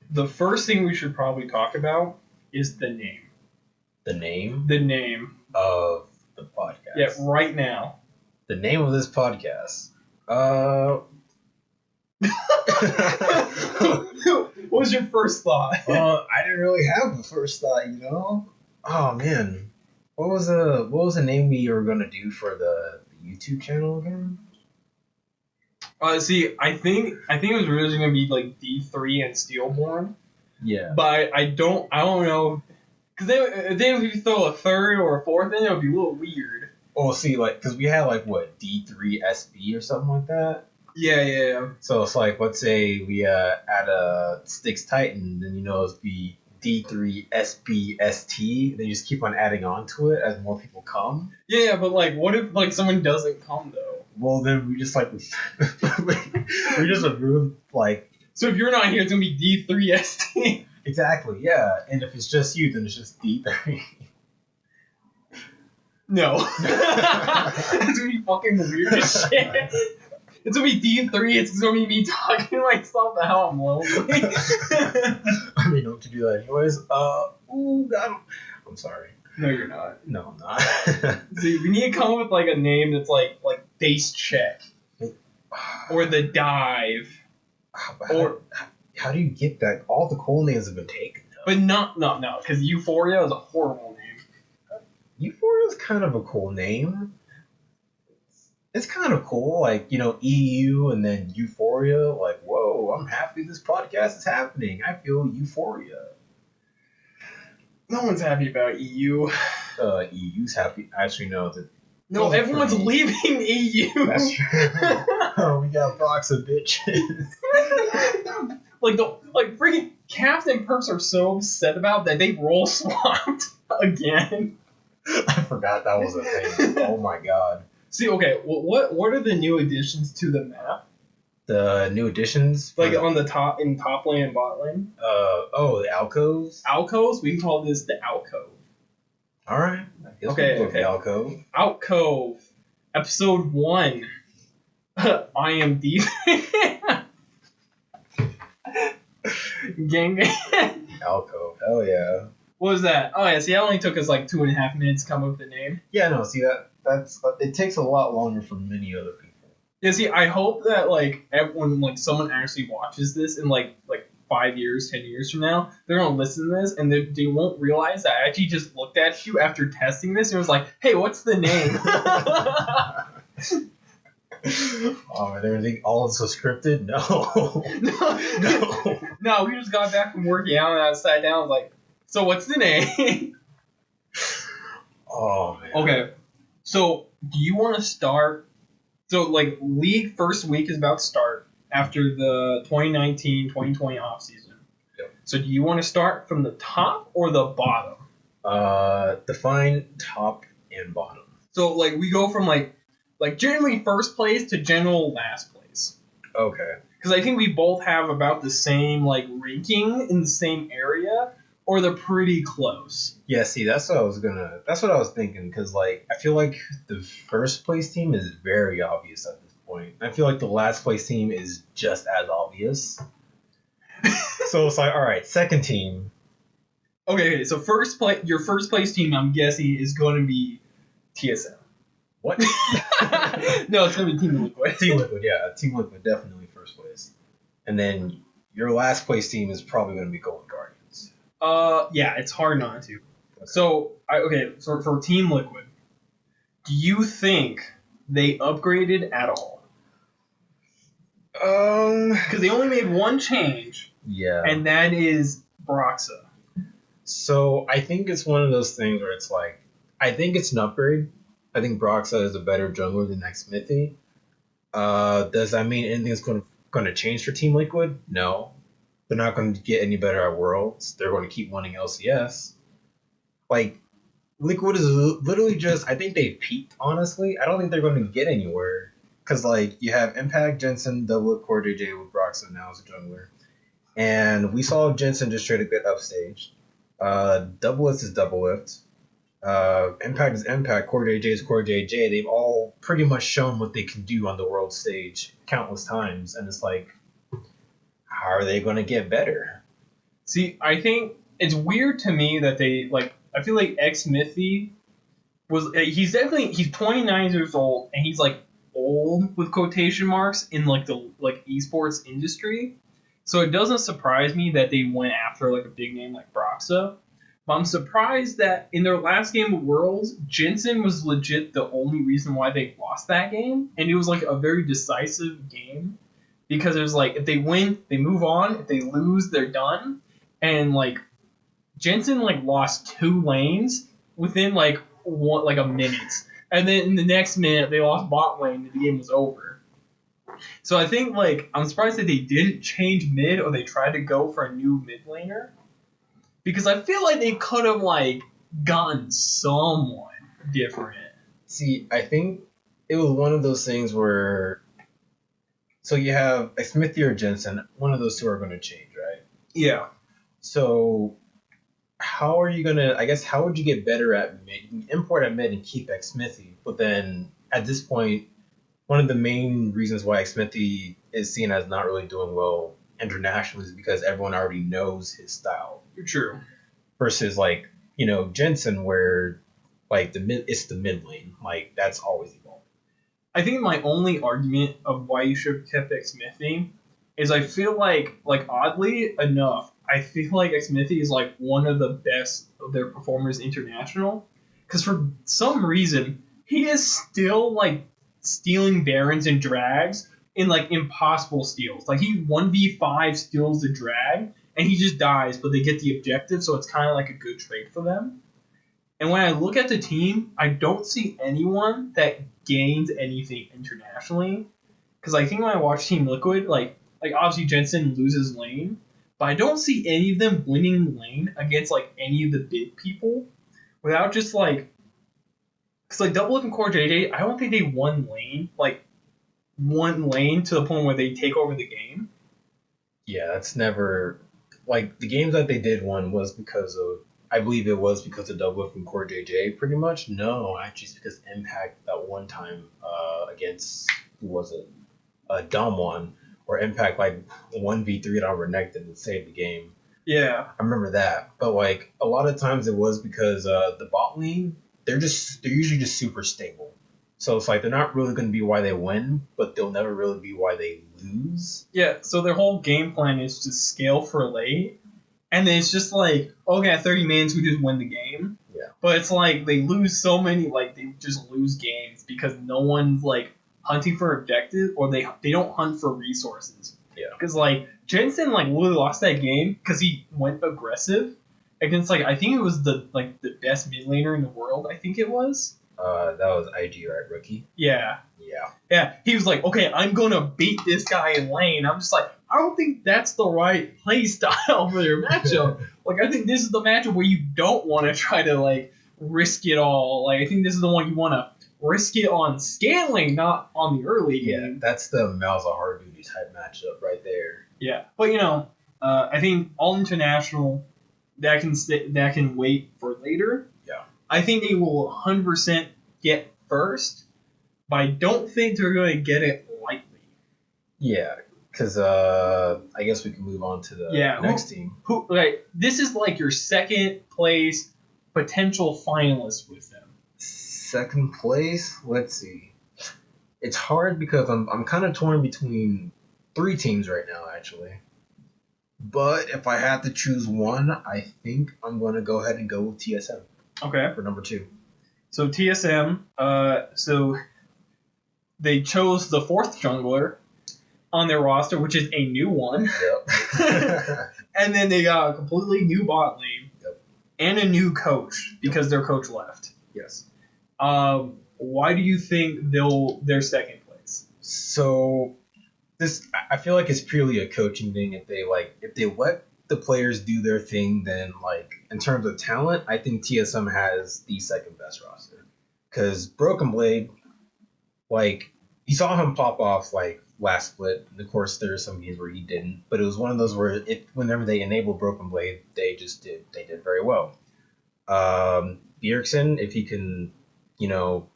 the first thing we should probably talk about is the name. The name? The name. Of the podcast. Yeah, right now. The name of this podcast. What was your first thought? I didn't really have a first thought, Oh man. What was the name we were gonna do for the YouTube channel again? See, I think it was originally gonna be like D3 and Steelborn. Yeah. But I don't know, because then if you throw a third or a fourth in, it would be a little weird. Oh, see, because we had D3 SB or something like that. Yeah. So it's let's say we add a Styx Titan, then it'll be D3 SB ST. They just keep on adding on to it as more people come. Yeah, but what if someone doesn't come though? Well, then we just we just remove So if you're not here, it's gonna be D3 ST. Exactly, yeah. And if it's just you, then it's just D3. No. It's gonna be fucking weird as shit. It's gonna be D3, it's gonna be me talking to myself about how I'm lonely. I mean, don't you do that anyways? God. I'm sorry. No, you're not. No, I'm not. See, we need to come up with a name that's like Base Check. Or The Dive. How do you get that? All the cool names have been taken. But no, because Euphoria is a horrible name. Euphoria is kind of a cool name. It's kind of cool, EU and then Euphoria. Whoa, I'm happy this podcast is happening. I feel euphoria. No one's happy about EU. EU's happy. Actually, no. No, everyone's leaving EU. That's true. Oh, we got box of bitches. Freaking Captain Perks are so upset about that they role swapped again. I forgot that was a thing. Oh my god. See, okay, what are the new additions to the map? The new additions? On the top, in top lane and bot lane? The Alcoves? Alcoves? We can call this the Alcove. Alright. Okay. Alcove. Alcove. Episode 1. I am deep. Gang. Alcove. Hell yeah. What was that? Oh yeah, see, that only took us 2.5 minutes to come up with the name. Yeah, no, see, that's it takes a lot longer for many other people. Yeah, see, I hope that when someone actually watches this in 5 years, 10 years from now, they're gonna listen to this and they won't realize that I actually just looked at you after testing this and was like, hey, what's the name? Oh, and everything all so scripted? No. No, we just got back from working out and I sat down and was like, so what's the name? Oh man. Okay. So do you want to start? So league first week is about to start after the 2019-2020 off season. Yep. So do you want to start from the top or the bottom? Define top and bottom. So we go from generally first place to general last place. Okay. Because I think we both have about the same ranking in the same area, or they're pretty close. Yeah, see, that's what I was thinking, because I feel like the first place team is very obvious at this point. I feel like the last place team is just as obvious. So it's alright, second team. Okay, so your first place team, I'm guessing, is going to be TSM. What? No, it's going to be Team Liquid. Team Liquid, yeah. Team Liquid, definitely first place. And then your last place team is probably going to be Golden Guardians. Yeah, it's hard not to. Okay. So for Team Liquid, do you think they upgraded at all? Because they only made one change. Yeah. And that is Broxa. So I think it's one of those things where it's I think it's an upgrade. I think Broxa is a better jungler than Xmithy. Does that mean anything's going to change for Team Liquid? No. They're not going to get any better at Worlds. They're going to keep winning LCS. Liquid is literally just, I think they peaked, honestly. I don't think they're going to get anywhere. Because, you have Impact, Jensen, Doublet, Core JJ with Broxa now as a jungler. And we saw Jensen just straight up get upstaged. Doublet is Doublelift. Impact is Impact, Core JJ is Core JJ. They've all pretty much shown what they can do on the world stage countless times, and it's how are they going to get better? See, I think it's weird to me that they like. I feel like X Smithy was he's 29 years old and he's like old with quotation marks in like the like esports industry. So it doesn't surprise me that they went after like a big name like Broxa. But I'm surprised that in their last game of Worlds, Jensen was legit the only reason why they lost that game, and it was like a very decisive game because it was like if they win, they move on. If they lose, they're done. And like Jensen like lost 2 lanes within like a minute, and then in the next minute they lost bot lane and the game was over. So I think like I'm surprised that they didn't change mid or they tried to go for a new mid laner because I feel like they could have like gotten someone different. See, I think it was one of those things where so you have a Smithy or Jensen, one of those two are going to change, right? Yeah. So how are you gonna? I guess how would you get better at mid? You can import at mid and keep X Smithy, but then at this point, one of the main reasons why X Smithy is seen as not really doing well internationally is because everyone already knows his style. True. Versus like Jensen, where like it's the mid lane, like that's always evolving. I think my only argument of why you should have kept X Smithy is I feel like oddly enough, I feel like X Smithy is like one of the best of their performers international. Because for some reason, he is still like stealing barons and drags in like impossible steals. Like he 1v5 steals the drag and he just dies, but they get the objective, so it's kind of like a good trade for them. And when I look at the team, I don't see anyone that gains anything internationally. Because I think when I watch Team Liquid, like obviously Jensen loses lane, but I don't see any of them winning lane against like any of the big people without just like because like Double Up and Core JJ, I don't think they won lane like one lane to the point where they take over the game. Yeah, that's never like the games that they did won was because of I believe it was because of Double from Core JJ pretty much. No, actually it's because Impact that one time against who was it? Dom one where Impact like 1v3 on Renekton and saved the game. Yeah. I remember that. But like a lot of times it was because the bot lane, they're usually just super stable. So it's like they're not really going to be why they win, but they'll never really be why they lose. Yeah, so their whole game plan is to scale for late, and then it's just like, okay, at 30 minutes we just win the game. Yeah. But it's like they lose so many, like they just lose games because no one's like hunting for objective or they don't hunt for resources. Yeah. Because like Jensen like literally lost that game because he went aggressive against like I think it was the best mid laner in the world. I think it was. That was IG, right, rookie? Yeah. Yeah. Yeah. He was like, okay, I'm gonna beat this guy in lane. I'm just like, I don't think that's the right play style for your matchup. Like, I think this is the matchup where you don't want to try to like risk it all. Like, I think this is the one you want to risk it on scaling, not on the early game. Yeah, that's the Malza hard duty type matchup right there. Yeah, but I think all international that can wait for later. Yeah. I think they will 100% get first, but I don't think they're going to get it lightly. Yeah, because I guess we can move on to the next team. This is like your second place potential finalist with them. Second place? Let's see. It's hard because I'm kind of torn between 3 teams right now, actually. But if I had to choose one, I think I'm going to go ahead and go with TSM. Okay. For number 2. So TSM, so they chose the 4th jungler on their roster, which is a new one. Yep. And then they got a completely new bot lane. Yep. And a new coach because their coach left. Yes. Why do you think they're second place? So I feel like it's purely a coaching thing. If they let the players do their thing, then like in terms of talent, I think TSM has the second best roster. Because Broken Blade, like you saw him pop off like last split. And of course, there are some games where he didn't, but it was one of those where whenever they enabled Broken Blade, they did very well. Bjergsen, if he can,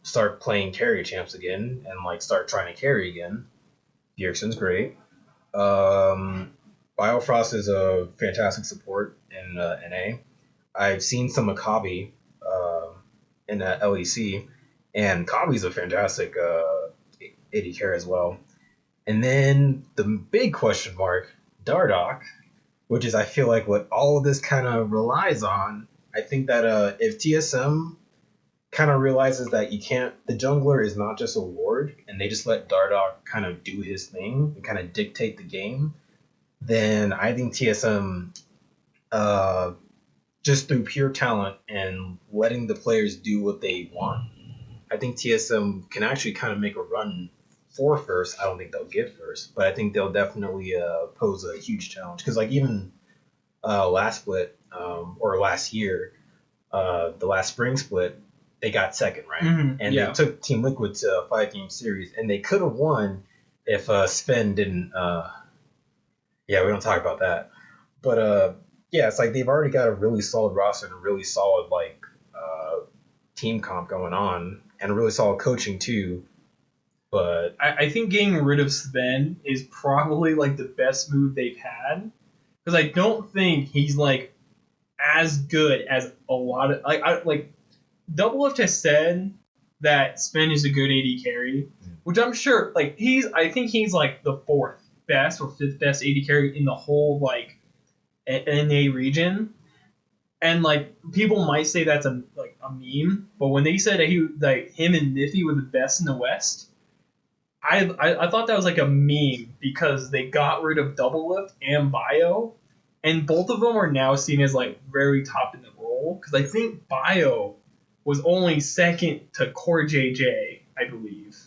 start playing carry champs again and like start trying to carry again, Bjergsen's great. Biofrost is a fantastic support in NA. I've seen some of Kabi in LEC, and Kabi's a fantastic AD carry as well. And then the big question mark, Dardoch, which is I feel like what all of this kind of relies on. I think that if TSM kind of realizes that you can't, the jungler is not just a ward, and they just let Dardoch kind of do his thing and kind of dictate the game, then I think TSM, just through pure talent and letting the players do what they want, I think TSM can actually kind of make a run for first. I don't think they'll get first, but I think they'll definitely pose a huge challenge. Because like even last split or last year, the last spring split, they got second, right? And they took Team Liquid to a 5-game series, and they could have won if Sven didn't. Yeah, we don't talk about that. But yeah, it's like they've already got a really solid roster and a really solid like team comp going on, and a really solid coaching too. But I think getting rid of Sven is probably like the best move they've had, because I don't think he's like as good as a lot of like Double Lift has said that Sven is a good AD carry, which I'm sure like I think he's like the fourth best or fifth best AD carry in the whole like NA region. And like people might say that's a meme, but when they said that him and Niffy were the best in the West, I thought that was like a meme because they got rid of Double Lift and Bio, and both of them are now seen as like very top in the role, because I think Bio was only second to Core JJ, I believe,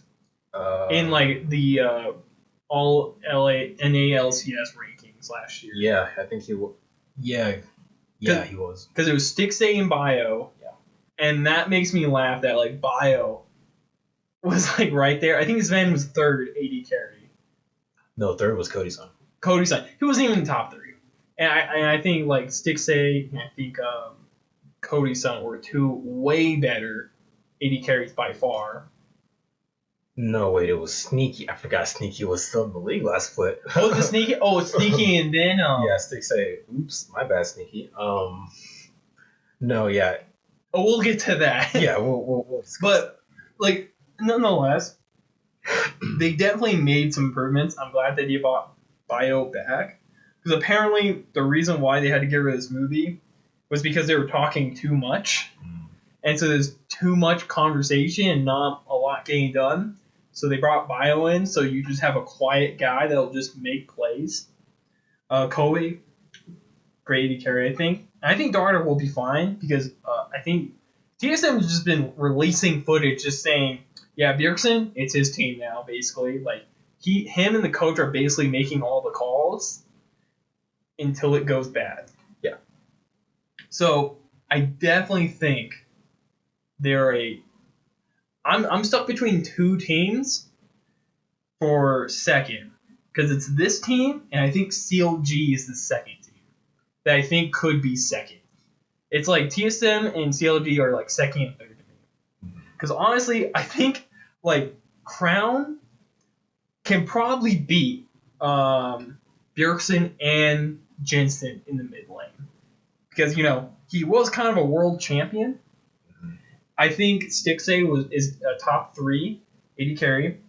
in like the all NALCS rankings last year. Yeah, I think he was. Yeah, he was. Because it was Stixay and Bio. Yeah. And that makes me laugh that like Bio was like right there. I think Sven was third AD carry. No, third was Cody's son. Cody's son. He wasn't even in the top three. And I think like Stixay and I think Cody's son were two way better AD carries by far. No, wait, it was Sneaky. I forgot Sneaky was still in the league last split. Oh, the Sneaky? Oh, Sneaky and then... yeah, Stixay. Oops, my bad, Sneaky. No, yeah. Oh, we'll get to that. Yeah, we'll But, like, nonetheless, they definitely made some improvements. I'm glad that they brought Bio back. Because apparently the reason why they had to get rid of this movie was because they were talking too much. And so there's too much conversation and not a lot getting done. So they brought Bio in, so you just have a quiet guy that'll just make plays. Kobe, great AD carry, I think. And I think Darter will be fine because I think TSM has just been releasing footage just saying, yeah, Bjergsen, it's his team now, basically. Like him and the coach are basically making all the calls until it goes bad. Yeah. So I definitely think I'm stuck between two teams for second, because it's this team and I think CLG is the second team that I think could be second. It's like TSM and CLG are like second and third to me. Because honestly, I think like Crown can probably beat Bjergsen and Jensen in the mid lane. Because, he was kind of a world champion. I think Stixay is a top 3 AD carry.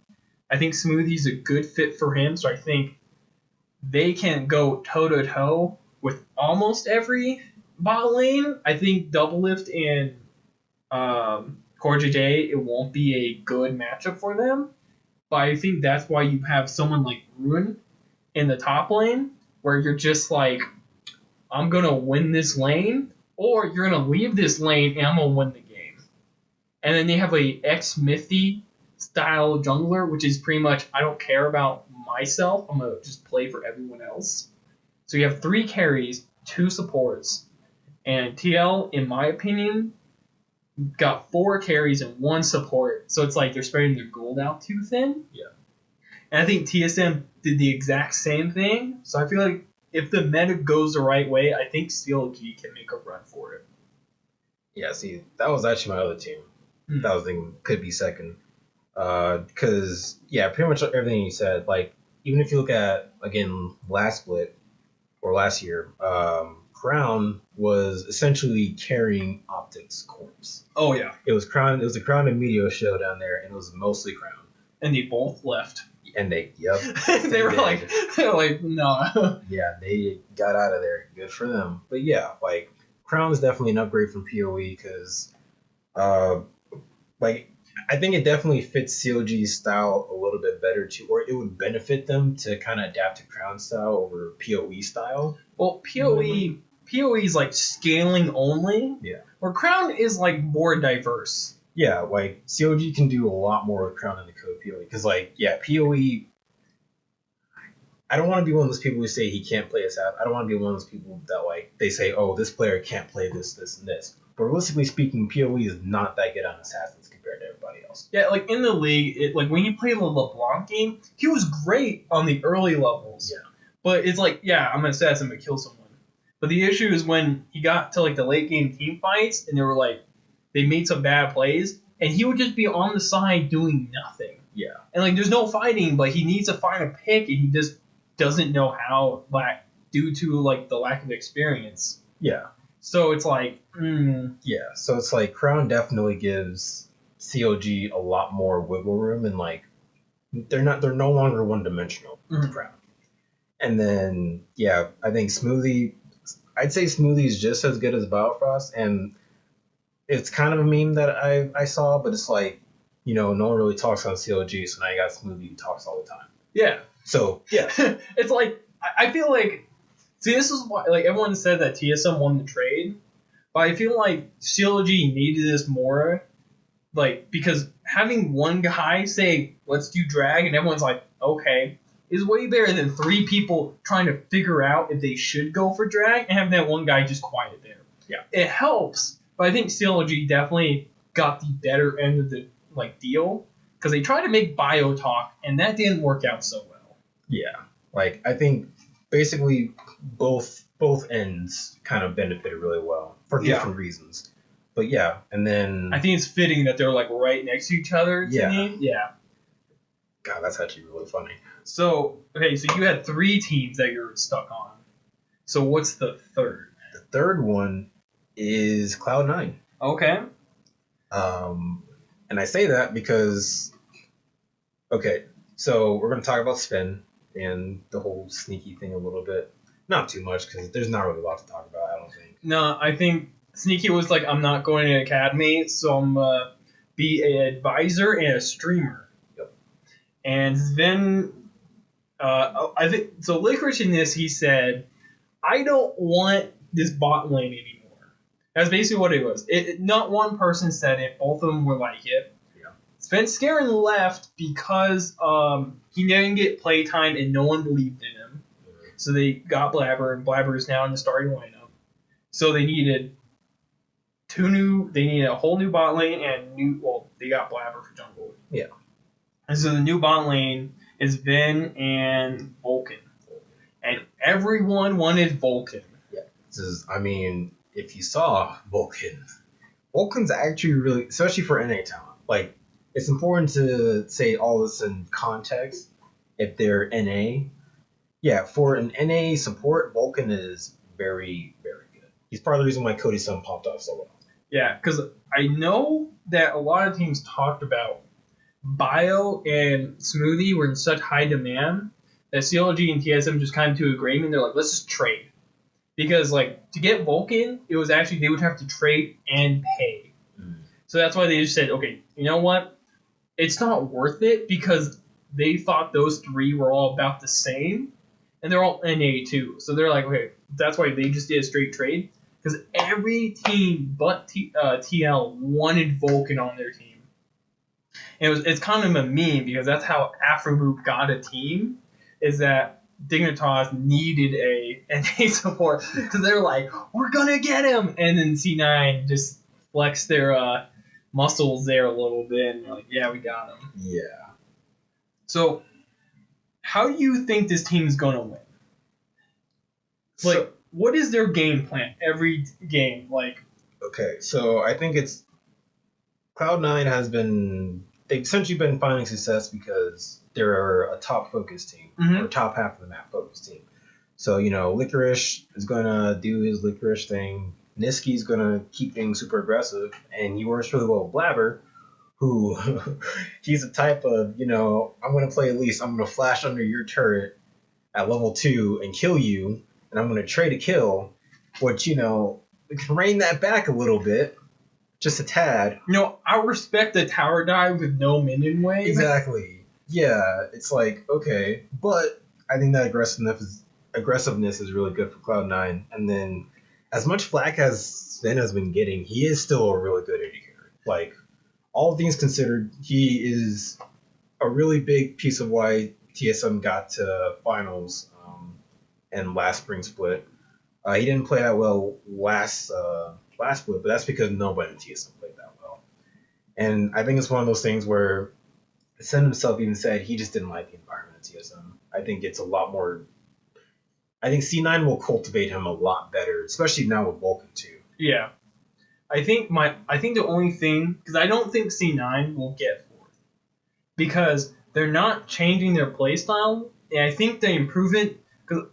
I think Smoothie's a good fit for him, so I think they can go toe-to-toe with almost every bot lane. I think Double Lift and Core JJ, it won't be a good matchup for them. But I think that's why you have someone like Ruin in the top lane, where you're just like, I'm going to win this lane, or you're going to leave this lane and I'm going to win the game. And then they have a ex-Mithy style jungler, which is pretty much, I don't care about myself, I'm going to just play for everyone else. So you have 3 carries, 2 supports. And TL, in my opinion, got 4 carries and 1 support. So it's like they're spreading their gold out too thin. Yeah. And I think TSM did the exact same thing. So I feel like if the meta goes the right way, I think CLG can make a run for it. Yeah, see, that was actually my other team. That was thinking could be second. Because, yeah, pretty much everything you said, like, even if you look at, again, last split, or last year, Crown was essentially carrying Optic's corpse. Oh yeah. It was Crown. It was a Crown and Meteor show down there, and it was mostly Crown. And they both left. And they they were like, no. Yeah, they got out of there. Good for them. But yeah, like Crown's definitely an upgrade from PoE because, like I think it definitely fits COG's style a little bit better too, or it would benefit them to kind of adapt to Crown style over PoE style. Well, PoE is like scaling only. Yeah. Where Crown is like more diverse. Yeah, like COG can do a lot more with Crown in the code PoE because, like, yeah, PoE. I don't want to be one of those people who say he can't play Assassin. I don't want to be one of those people that like they say, oh, this player can't play this, this, and this. But realistically speaking, PoE is not that good on Assassins compared to everybody else. Yeah, like in the league, like when he played the LeBlanc game, he was great on the early levels. Yeah. But it's like, yeah, I'm an assassin, but kill someone. But the issue is when he got to like the late game team fights, and they were like, they made some bad plays, and he would just be on the side doing nothing. Yeah. And like, there's no fighting, but he needs to find a pick, and he just doesn't know how, like, due to like the lack of experience. Yeah. So it's like, Yeah. So it's like Crown definitely gives COG a lot more wiggle room, and like they're no longer one dimensional with Crown. And then yeah, I think Smoothie. I'd say Smoothie is just as good as Biofrost, and it's kind of a meme that I saw, but it's like, you know, no one really talks on COG, so now you got Smoothie who talks all the time. Yeah. So yeah, it's like I feel like, see, this is why like everyone said that TSM won the trade, but I feel like COG needed this more, like, because having one guy say let's do drag and everyone's like okay is way better than three people trying to figure out if they should go for drag and have that one guy just quiet there. Yeah, it helps, but I think COG definitely got the better end of the like deal because they tried to make bio talk and that didn't work out so well. Yeah, like I think basically both ends kind of benefited really well for different reasons. But yeah, and then I think it's fitting that they're like right next to each other. Yeah. Me. Yeah. God, that's actually really funny. So okay, so you had 3 teams that you're stuck on. So what's the third? The third one is Cloud9. Okay. And I say that because, okay, so we're going to talk about Sven and the whole sneaky thing a little bit. Not too much because there's not really a lot to talk about, I don't think. No, I think Sneaky was like, I'm not going to academy, so I'm be an advisor and a streamer. Yep. And then I think so. Licorice in this, he said, I don't want this bot lane anymore. That's basically what it was. Not one person said it. Both of them were like it. Yeah. Sven Skarin left because he didn't get playtime and no one believed in him. So they got Blabber, and Blabber is now in the starting lineup. So they needed they needed a whole new bot lane and they got Blabber for jungle. Yeah. And so the new bot lane is Vin and Vulcan. And everyone wanted Vulcan. Yeah. If you saw Vulcan's actually really, especially for NA talent, like, it's important to say all this in context if they're NA. Yeah, for an NA support, Vulcan is very, very good. He's part of the reason why Cody Sun popped off so well. Yeah, because I know that a lot of teams talked about Bio and Smoothie were in such high demand that CLG and TSM just kind of to agreement. They're like, let's just trade. Because, like, to get Vulcan, it was actually, they would have to trade and pay. So that's why they just said, okay, you know what? It's not worth it because they thought those 3 were all about the same. And they're all NA too. So they're like, okay, that's why they just did a straight trade. Because every team but TL wanted Vulcan on their team. And it's kind of a meme because that's how Afrogroup got a team, is that Dignitas needed a NA support because they're like, we're gonna get him, and then C9 just flexed their muscles there a little bit, and they're like, yeah, we got him. Yeah. So, how do you think this team is gonna win? Like, what is their game plan every game? Like, okay, so I think it's Cloud9 they've essentially been finding success because they're a top focus team, or top half of the map focus team. So, Licorice is gonna do his Licorice thing. Niski's gonna keep being super aggressive, and he works really well with Blabber, who he's a type of, I'm gonna play at least, I'm gonna flash under your turret at level 2 and kill you, and I'm gonna trade a kill, which, we can rein that back a little bit, just a tad. I respect the tower dive with no minion wave. Exactly. Yeah, it's like, okay, but I think that aggressiveness is really good for Cloud9. And then, as much flack as Sven has been getting, he is still a really good AD carry. Like, all things considered, he is a really big piece of why TSM got to finals and last spring split. He didn't play that well last split, but that's because nobody in TSM played that well. And I think it's one of those things where Sen himself even said he just didn't like the environment at TSM. I think it's a lot more. I think C9 will cultivate him a lot better, especially now with Vulcan too. Yeah. I think the only thing, because I don't think C9 will get fourth, because they're not changing their playstyle, and I think they improve it. Because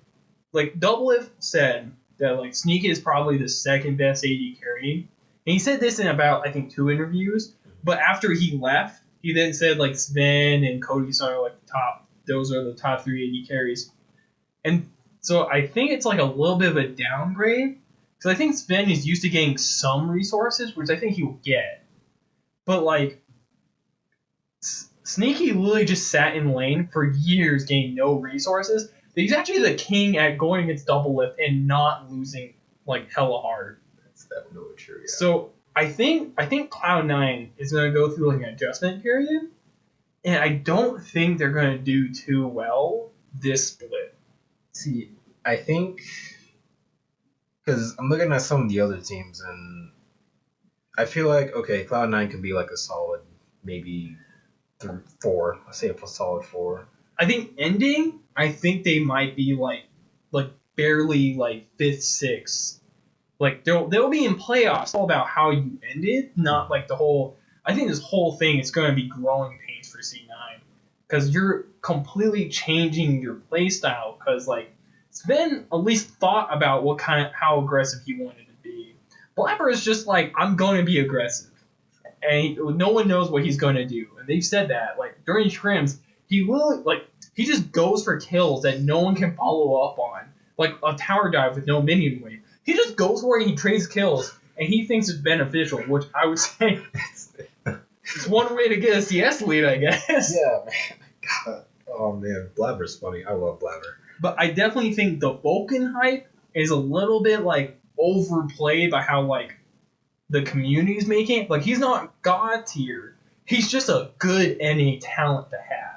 like Doublelift said that like Sneaky is probably the second best AD carry, and he said this in about I think 2 interviews. But after he left, he then said like Sven and Cody are like the top. Those are the top 3 AD carries, and so I think it's like a little bit of a downgrade. Because I think Sven is used to getting some resources, which I think he will get. But like, Sneaky literally just sat in lane for years getting no resources. He's actually the king at going against Doublelift and not losing like hella hard. That's definitely true. Yeah. So I think Cloud9 is going to go through like an adjustment period, and I don't think they're going to do too well this split. See, I think because I'm looking at some of the other teams, and I feel like okay, Cloud9 can be like a solid maybe 4. Let's say a solid 4. I think ending, I think they might be like barely like 5th, 6th. Like they'll be in playoffs. It's all about how you ended, not like the whole. I think this whole thing is going to be growing pains for C9 because you're completely changing your playstyle. Because like Sven at least thought about how aggressive he wanted to be. Blabber is just like I'm going to be aggressive, and no one knows what he's going to do. And they've said that like during scrims. He will he just goes for kills that no one can follow up on, like a tower dive with no minion wave. He just goes for it and he trades kills, and he thinks it's beneficial, which I would say it's one way to get a CS lead, I guess. Yeah, man. God. Oh man, Blabber's funny. I love Blabber. But I definitely think the Vulcan hype is a little bit like overplayed by how like the community's making it. Like he's not god tier. He's just a good NA talent to have.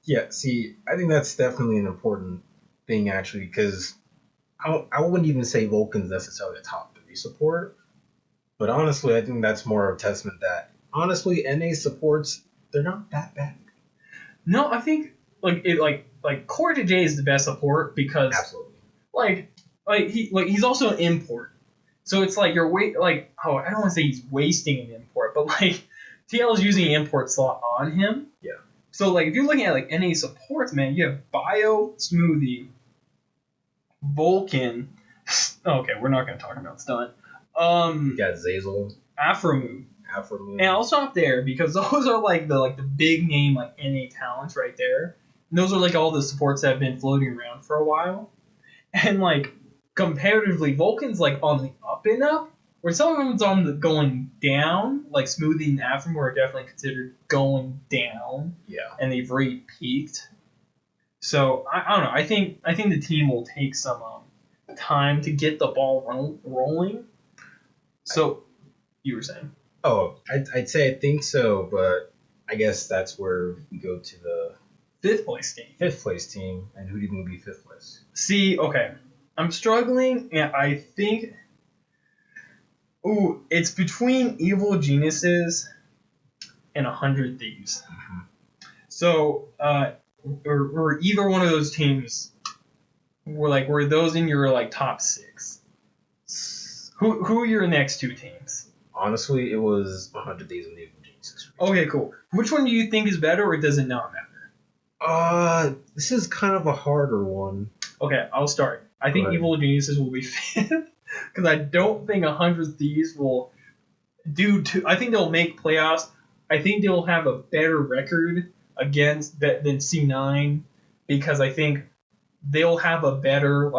Yeah, see, I think that's definitely an important thing, actually, because I wouldn't even say Vulcan's necessarily a top 3 support, but honestly, I think that's more of a testament that, honestly, NA supports, they're not that bad. No, I think, Core J is the best support because, absolutely, he's also an import. So it's like I don't want to say he's wasting an import, but like, TL is using an import slot on him. Yeah. So, like, if you're looking at, like, NA supports, man, you have Bio, Smoothie, Vulcan. Okay, we're not going to talk about Stunt. You got Zazel. Afromoon. And I'll stop there because those are, the big name, like, NA talents right there. And those are, like, all the supports that have been floating around for a while. And, like, comparatively, Vulcan's, like, on the up and up. Where some of them's on the going down, like Smoothie and Afrim are definitely considered going down. Yeah. And they've already peaked. So I don't know. I think the team will take some time to get the ball rolling. So you were saying? Oh, I'd say I think so, but I guess that's where we go to the 5th place team. 5th place team, and who do you think will be 5th place? See, okay, I'm struggling, and I think. Ooh, it's between Evil Geniuses and 100 Thieves. Mm-hmm. So, or either one of those teams were those in your like top 6? Who are your next 2 teams? Honestly, it was 100 Thieves and Evil Geniuses. Okay, cool. Which one do you think is better, or does it not matter? This is kind of a harder one. Okay, I'll start. I think Evil Geniuses will be 5th because I don't think 100 Thieves will I think they'll make playoffs. I think they'll have a better record against than C9 because I think they'll have a better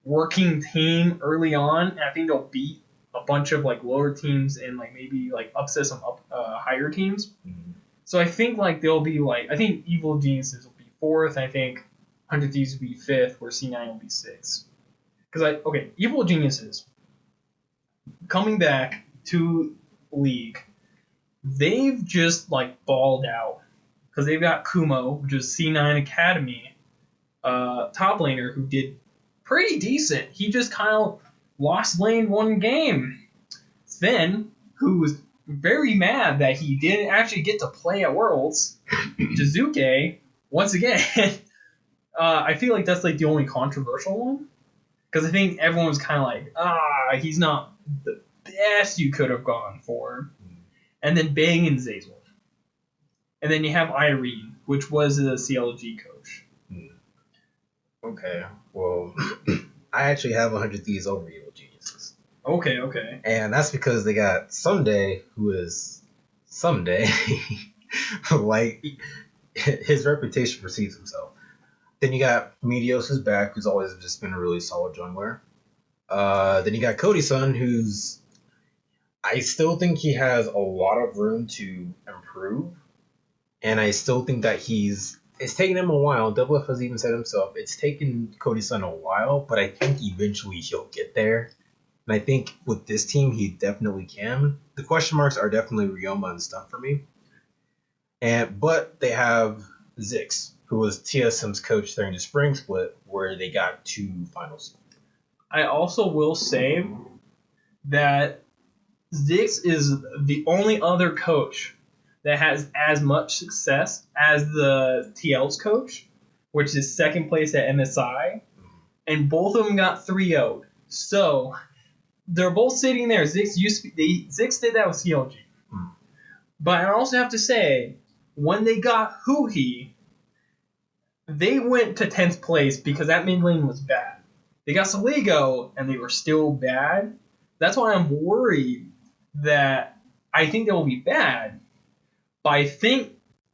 working team early on, and I think they'll beat a bunch of lower teams and maybe upset some higher teams. Mm-hmm. So I think they'll be I think Evil Geniuses will be 4th. I think 100 Thieves will be 5th, where C9 will be 6th. Because Evil Geniuses coming back to League, they've just balled out because they've got Kumo, which is C9 Academy top laner, who did pretty decent. He just kind of lost lane one game. Sven, who was very mad that he didn't actually get to play at Worlds. Jizuke, once again, I feel like that's the only controversial one. Because I think everyone's kind of he's not the best you could have gone for. And then Bang and Zazel. And then you have Irene, which was a CLG coach. Okay, well, I actually have 100 Thieves over Evil Geniuses. Okay. And that's because they got Someday, who is Someday. His reputation precedes himself. Then you got Meteos, who's back, who's always just been a really solid jungler. Then you got Cody-san, who's... I still think he has a lot of room to improve. And I still think that it's taken him a while. Double F has even said himself, it's taken Cody-san a while, but I think eventually he'll get there. And I think with this team, he definitely can. The question marks are definitely Ryoma and stuff for me. But they have Zix, who was TSM's coach during the spring split, where they got 2 finals. I also will say that Zix is the only other coach that has as much success as the TL's coach, which is 2nd place at MSI, and both of them got 3-0'd. So they're both sitting there. Zix did that with CLG. But I also have to say, when they got Huhi, they went to 10th place because that mid lane was bad. They got Saligo, and they were still bad. That's why I'm worried that I think they will be bad. But I think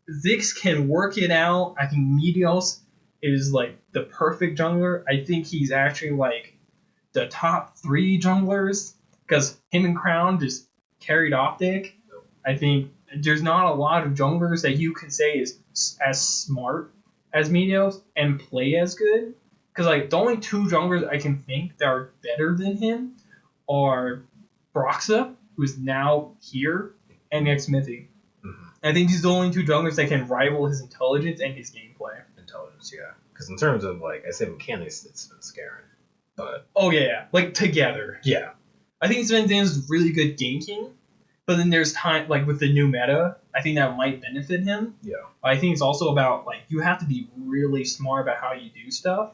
Zix can work it out. I think Meteos is the perfect jungler. I think he's actually the top 3 junglers because him and Crown just carried Optic. I think there's not a lot of junglers that you can say is as smart as Meteos and play as good. Because the only 2 junglers I can think that are better than him are Broxa, who's now here, and Xmithy. I think he's the only 2 junglers that can rival his intelligence and his gameplay. Intelligence, yeah. Because in terms of, I said mechanics, it's been scary. But... Oh, yeah. Together. Yeah. I think Sven is really good ganking, but then there's time, with the new meta, I think that might benefit him. Yeah. But I think it's also about, you have to be really smart about how you do stuff.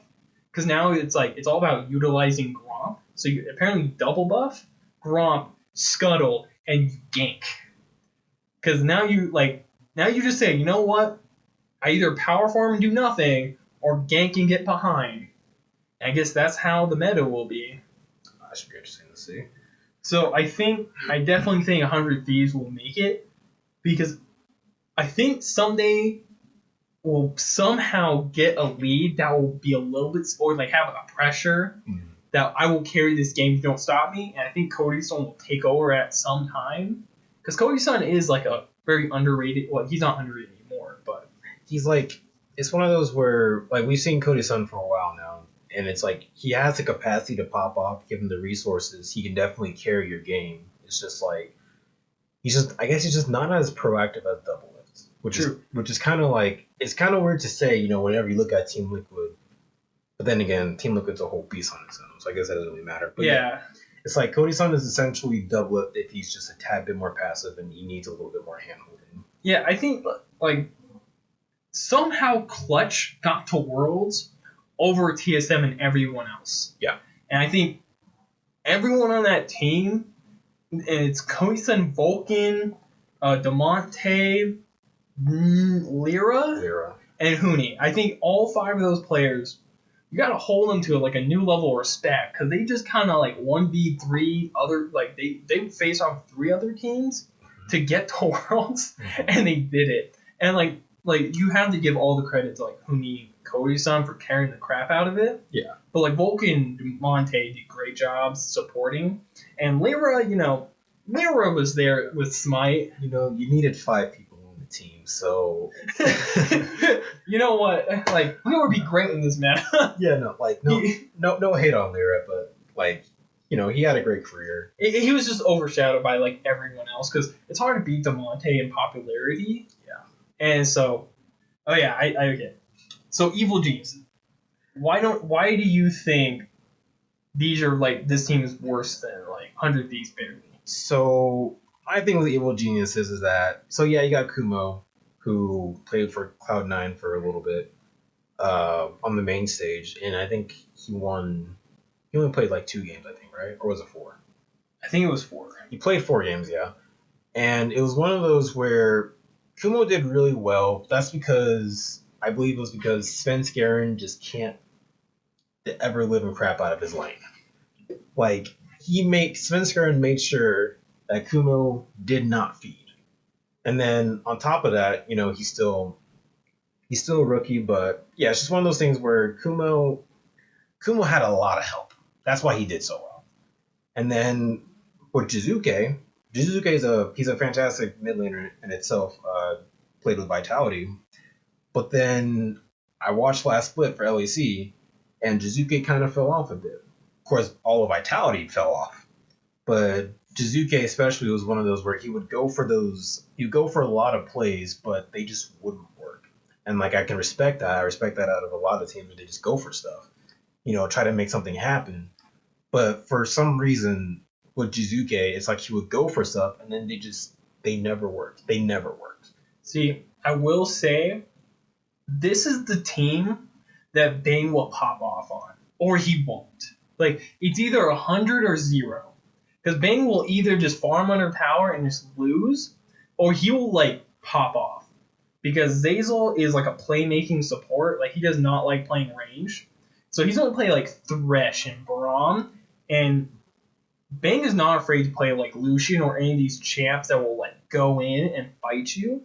Because now it's all about utilizing Gromp. So you apparently double buff, Gromp, Scuttle, and gank. Because now you just say, you know what? I either power farm and do nothing, or gank and get behind. And I guess that's how the meta will be. That should be interesting to see. So I definitely think 100 Thieves will make it, because I think someday will somehow get a lead that will be a little bit, or have a pressure that I will carry this game if you don't stop me. And I think Cody-san will take over at some time. Because Cody-san is a very underrated, well, he's not underrated anymore, but he's it's one of those where we've seen Cody-san for a while now, and it's he has the capacity to pop off, given the resources. He can definitely carry your game. It's just I guess he's just not as proactive as Double Lift, which is kind of it's kind of weird to say, whenever you look at Team Liquid. But then again, Team Liquid's a whole beast on its own, so I guess that doesn't really matter. But yeah. It's Cody-san is essentially Double Lift if he's just a tad bit more passive and he needs a little bit more hand-holding. Yeah, I think, somehow Clutch got to Worlds over TSM and everyone else. Yeah. And I think everyone on that team, and it's Cody-san, Vulcan, DeMonte, Lyra, Lyra, and Huni. I think all 5 of those players you gotta hold them to like a new level of respect because they just kind of like 1v3 other like they face off 3 other teams to get to Worlds, and they did it. And like you have to give all the credit to like Huni Cody-san for carrying the crap out of it. Yeah. But like Vulcan Monte did great jobs supporting, and Lyra, Lyra was there with Smite. You needed 5 people on the team, so You know what? Like Lyra would be great in this meta. yeah, no hate on Lyra, but like he had a great career. He was just overshadowed by like everyone else because it's hard to beat Demonte in popularity. Yeah. And so, oh yeah, I okay. So Evil Geniuses. Why do you think these are like this team is worse than like 100 Thieves barely? So my thing with Evil Geniuses is that you got Kumo, who played for Cloud9 for a little bit on the main stage, and I think he won. He only played like 2 games, I think, right? Or was it 4? I think it was 4. He played 4 games, yeah. And it was one of those where Kumo did really well. That's because I believe it was because Sven Skaren just can't ever live and crap out of his lane. Like Sven Skaren made sure that Kumo did not feed. And then on top of that, he's still a rookie, but yeah, it's just one of those things where Kumo had a lot of help. That's why he did so well. And then with Jizuke he's a fantastic mid laner in itself, played with Vitality. But then I watched last split for LEC, and Jizuke kind of fell off a bit. Of course, all of Vitality fell off. But Jizuke especially was one of those where he would go for a lot of plays, but they just wouldn't work. And like I can respect that. I respect that out of a lot of teams where they just go for stuff. Try to make something happen. But for some reason with Jizuke, it's like he would go for stuff and then they never worked. They never worked. See, I will say this is the team that Bang will pop off on, or he won't. Like it's either 100 or 0. Because Bang will either just farm under power and just lose, or he will like pop off. Because Zazel is like a playmaking support. Like he does not like playing range. So he's gonna play like Thresh and Braum, and Bang is not afraid to play like Lucian or any of these champs that will like go in and fight you.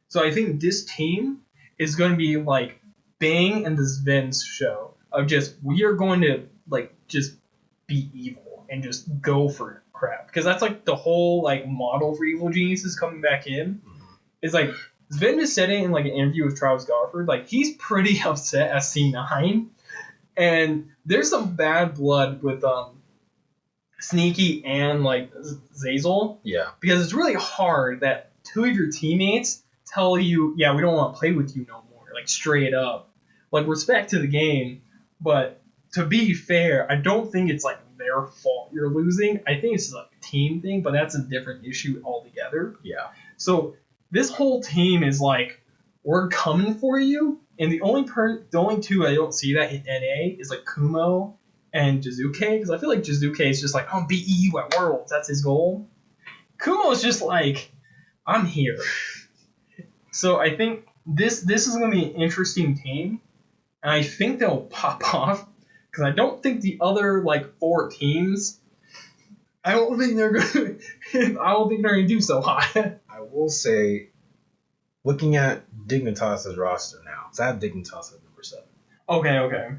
So I think this team is going to be like Bang and the Sven's show of just we are going to like just be evil and just go for crap, because that's like the whole like model for Evil Geniuses coming back in. It's like Sven just said it in like an interview with Travis Garford, like he's pretty upset at C9, and there's some bad blood with Sneaky and like Zazel. Yeah. Because it's really hard that 2 of your teammates tell you, yeah, we don't want to play with you no more, like straight up. Like respect to the game, but to be fair, I don't think it's like their fault you're losing. I think it's like a team thing, but that's a different issue altogether. Yeah. So this whole team is like, we're coming for you, and the only 2 I don't see that in NA is like Kumo and Jizuke, because I feel like Jizuke is just like, I'm beating you at Worlds. That's his goal. Kumo is just like, I'm here. So I think this is going to be an interesting team, and I think they'll pop off, because I don't think the other like 4 teams, I don't think they're going to do so hot. I will say, looking at Dignitas's roster now, so I have Dignitas at number 7. Okay.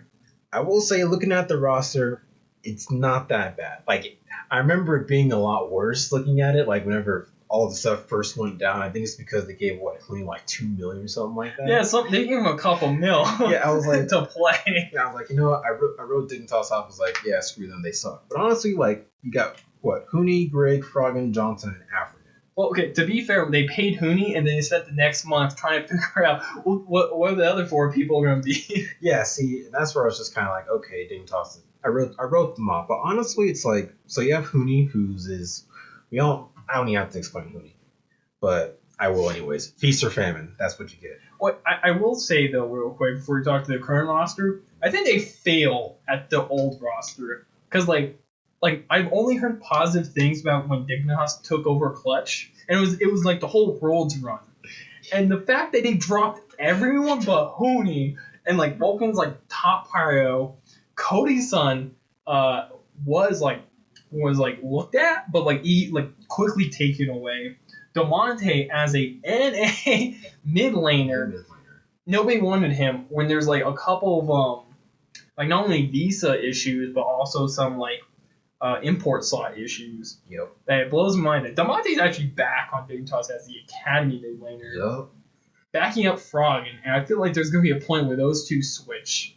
I will say, looking at the roster, it's not that bad. Like, I remember it being a lot worse looking at it, like, whenever all the stuff first went down. I think it's because they gave, Clooney, like, $2 million or something like that? Yeah, they gave him a couple mil yeah, I was like, to play. Yeah, I was like, you know what? I wrote Dignitas off. I was like, yeah, screw them, they suck. But honestly, like, you got, Hooney, Greg, Froggen, Johnson, and African. Well, okay, to be fair, they paid Hooney, and then they spent the next month trying to figure out what are the other 4 people going to be. Yeah, see, that's where I was just kind of like, okay, Dignitas. I wrote them off, but honestly, it's like, so you have Hooney, I don't even have to explain Hooney, but I will anyways. Feast or famine, that's what you get. What I will say though, real quick, before we talk to the current roster, I think they fail at the old roster, because like I've only heard positive things about when Dignitas took over Clutch, and it was like the whole Worlds run, and the fact that they dropped everyone but Hooney and like Vulcan's like top prio. Cody's son was looked at, but like he like quickly taken away. Demonte as a NA mid laner, nobody wanted him when there's like a couple of like not only visa issues but also some like import slot issues. Yep. That it blows my mind that Demonte's actually back on Dignitas as the academy mid laner. Yep. Backing up Frog, and I feel like there's gonna be a point where those two switch.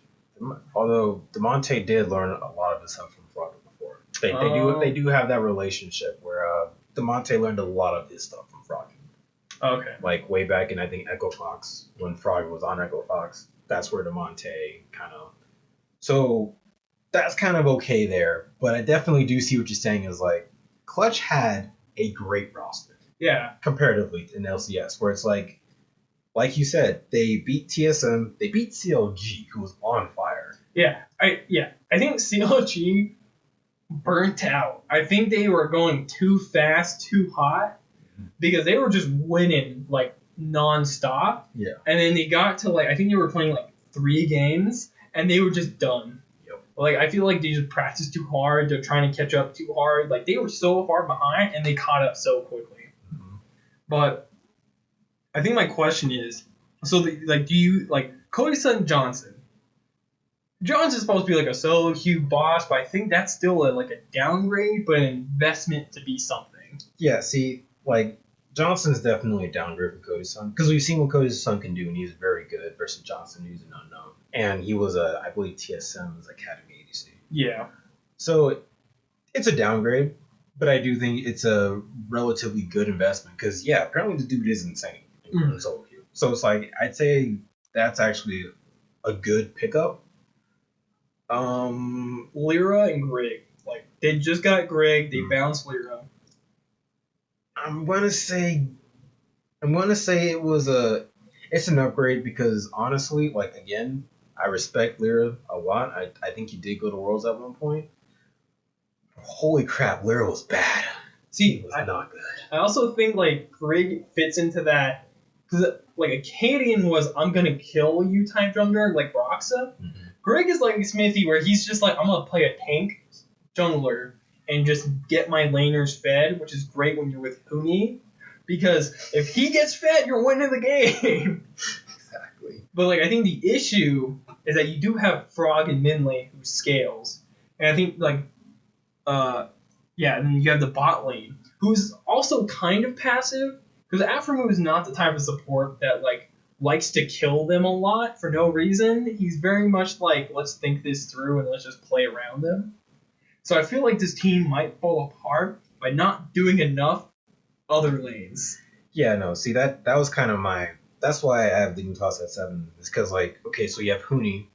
Although Demonte did learn a lot of his stuff from Frog before. They do have that relationship where Demonte learned a lot of his stuff from Frog. Okay. Like way back in I think Echo Fox, when Frog was on Echo Fox, that's where Demonte kind of. So that's kind of okay there, but I definitely do see what you're saying is like Clutch had a great roster. Yeah. Comparatively in LCS, where it's like you said, they beat TSM, they beat CLG, who was on fire. Yeah. I think CLG burnt out. I think they were going too fast, too hot, because they were just winning like nonstop. Yeah. And then they got to like I think they were playing like 3 games and they were just done. Yep. Like I feel like they just practiced too hard. They're trying to catch up too hard. Like they were so far behind and they caught up so quickly. Mm-hmm. But I think my question is, so do you like Cody's son Johnson? Johnson's supposed to be like a solo queue boss, but I think that's still like a downgrade, but an investment to be something. Yeah, see, like Johnson's definitely a downgrade for Cody's son because we've seen what Cody's son can do, and he's very good versus Johnson, who's an unknown, and he was I believe TSM's Academy ADC. Yeah. So it's a downgrade, but I do think it's a relatively good investment because yeah, apparently the dude is insane in solo queue. So it's like I'd say that's actually a good pickup. Lyra and Greg. Like they just got Greg, they bounced Lyra. I'm gonna say it's an upgrade because honestly, like again, I respect Lyra a lot. I think he did go to Worlds at one point. Holy crap, Lyra was bad. See, It was not good. I also think like Greg fits into that because like Acadian was I'm gonna kill you type jungler like Broxa. Mm-hmm. Greg is like Smithy where he's just like I'm gonna play a tank jungler and just get my laners fed, which is great when you're with Huni. Because if he gets fed, you're winning the game. Exactly. But like I think the issue is that you do have Frog and mid lane who scales. And I think like and then you have the bot lane, who's also kind of passive, because Aframu is not the type of support that like likes to kill them a lot for no reason. He's very much like, let's think this through and let's just play around them. So I feel like this team might fall apart by not doing enough other lanes. Yeah, no, see that was kind of that's why I have Dignitas at 7. Is because like, okay, so you have Huni,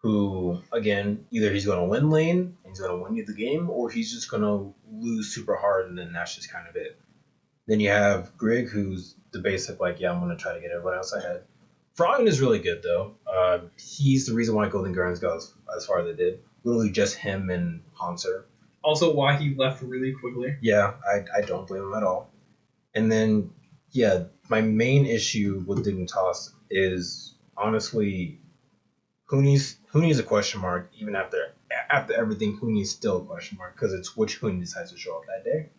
who again, either he's gonna win lane and he's gonna win you the game, or he's just gonna lose super hard and then that's just kind of it. Then you have Greg, who's the basic like, yeah, I'm gonna try to get everyone else ahead. Froggen is really good though. He's the reason why Golden Guardians got as far as they did. Literally just him and Hanser. Also why he left really quickly. Yeah, I don't blame him at all. And then, yeah, my main issue with Dignitas is honestly Huni's a question mark. Even after everything, Huni's still a question mark because it's which Huni decides to show up that day.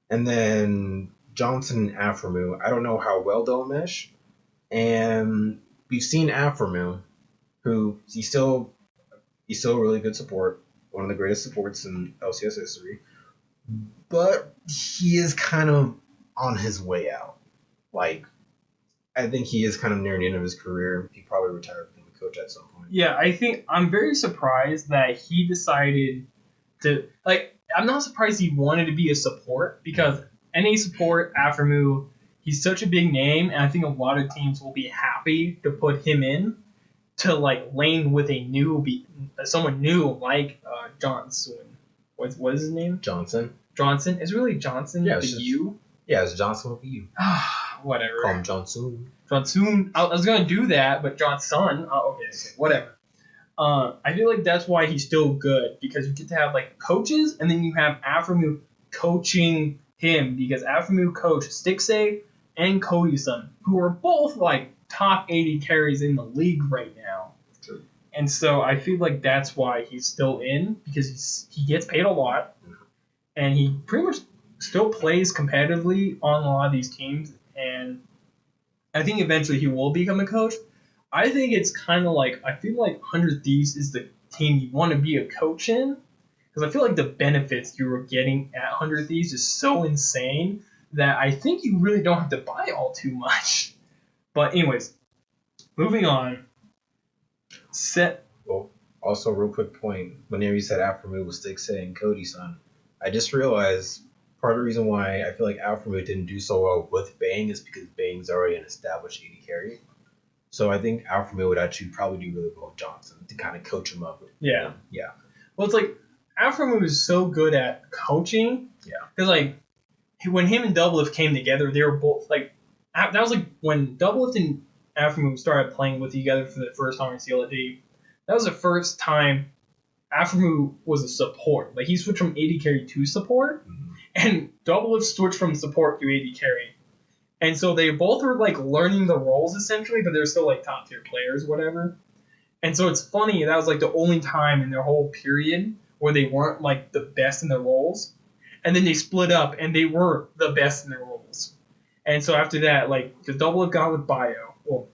And then Johnson and Aframu, I don't know how well they'll mesh. And we've seen Aframu, who he's still a really good support, one of the greatest supports in LCS history. But he is kind of on his way out. Like, I think he is kind of near the end of his career. He probably retired from the coach at some point. Yeah, I think I'm very surprised that he decided to like. I'm not surprised he wanted to be a support because NA support Aframu, he's such a big name, and I think a lot of teams will be happy to put him in to like lane with someone new like Johnson. What's his name? Johnson. Johnson. It's really Johnson. Yeah, with the U. Yeah, it's Johnson with the U. Whatever. Call him Johnson. Johnson. I was gonna do that, but Johnson. Okay, whatever. I feel like that's why he's still good because you get to have like coaches, and then you have Aframu coaching him because Aframu coached Stixay and Koyu-san, who are both like top 80 carries in the league right now. And so I feel like that's why he's still in, because he gets paid a lot, and he pretty much still plays competitively on a lot of these teams. And I think eventually he will become a coach. I think it's kind of like, I feel like 100 Thieves is the team you want to be a coach in, because I feel like the benefits you were getting at 100 Thieves is so insane that I think you really don't have to buy all too much. But anyways, moving on. Well, also, real quick point. Whenever you said Alpha Moon was Stick saying Cody-san, I just realized part of the reason why I feel like Alpha Moon didn't do so well with Bang is because Bang's already an established AD carry. So I think Alpha Moon would actually probably do really well with Johnson to kind of coach him up. Yeah. Yeah. Well, it's like Afro is so good at coaching. Yeah. Because like when him and Doublelift came together, they were both like, that was like when Doublelift and Afro started playing with together for the first time in CLD. That was the first time Afro was a support. Like he switched from AD carry to support, and Doublelift switched from support to AD carry. And so they both were like learning the roles essentially, but they're still like top tier players, whatever. And so it's funny, that was like the only time in their whole period where they weren't like the best in their roles. And then they split up and they were the best in their roles. And so after that, like the Doublelift got with Bio, well,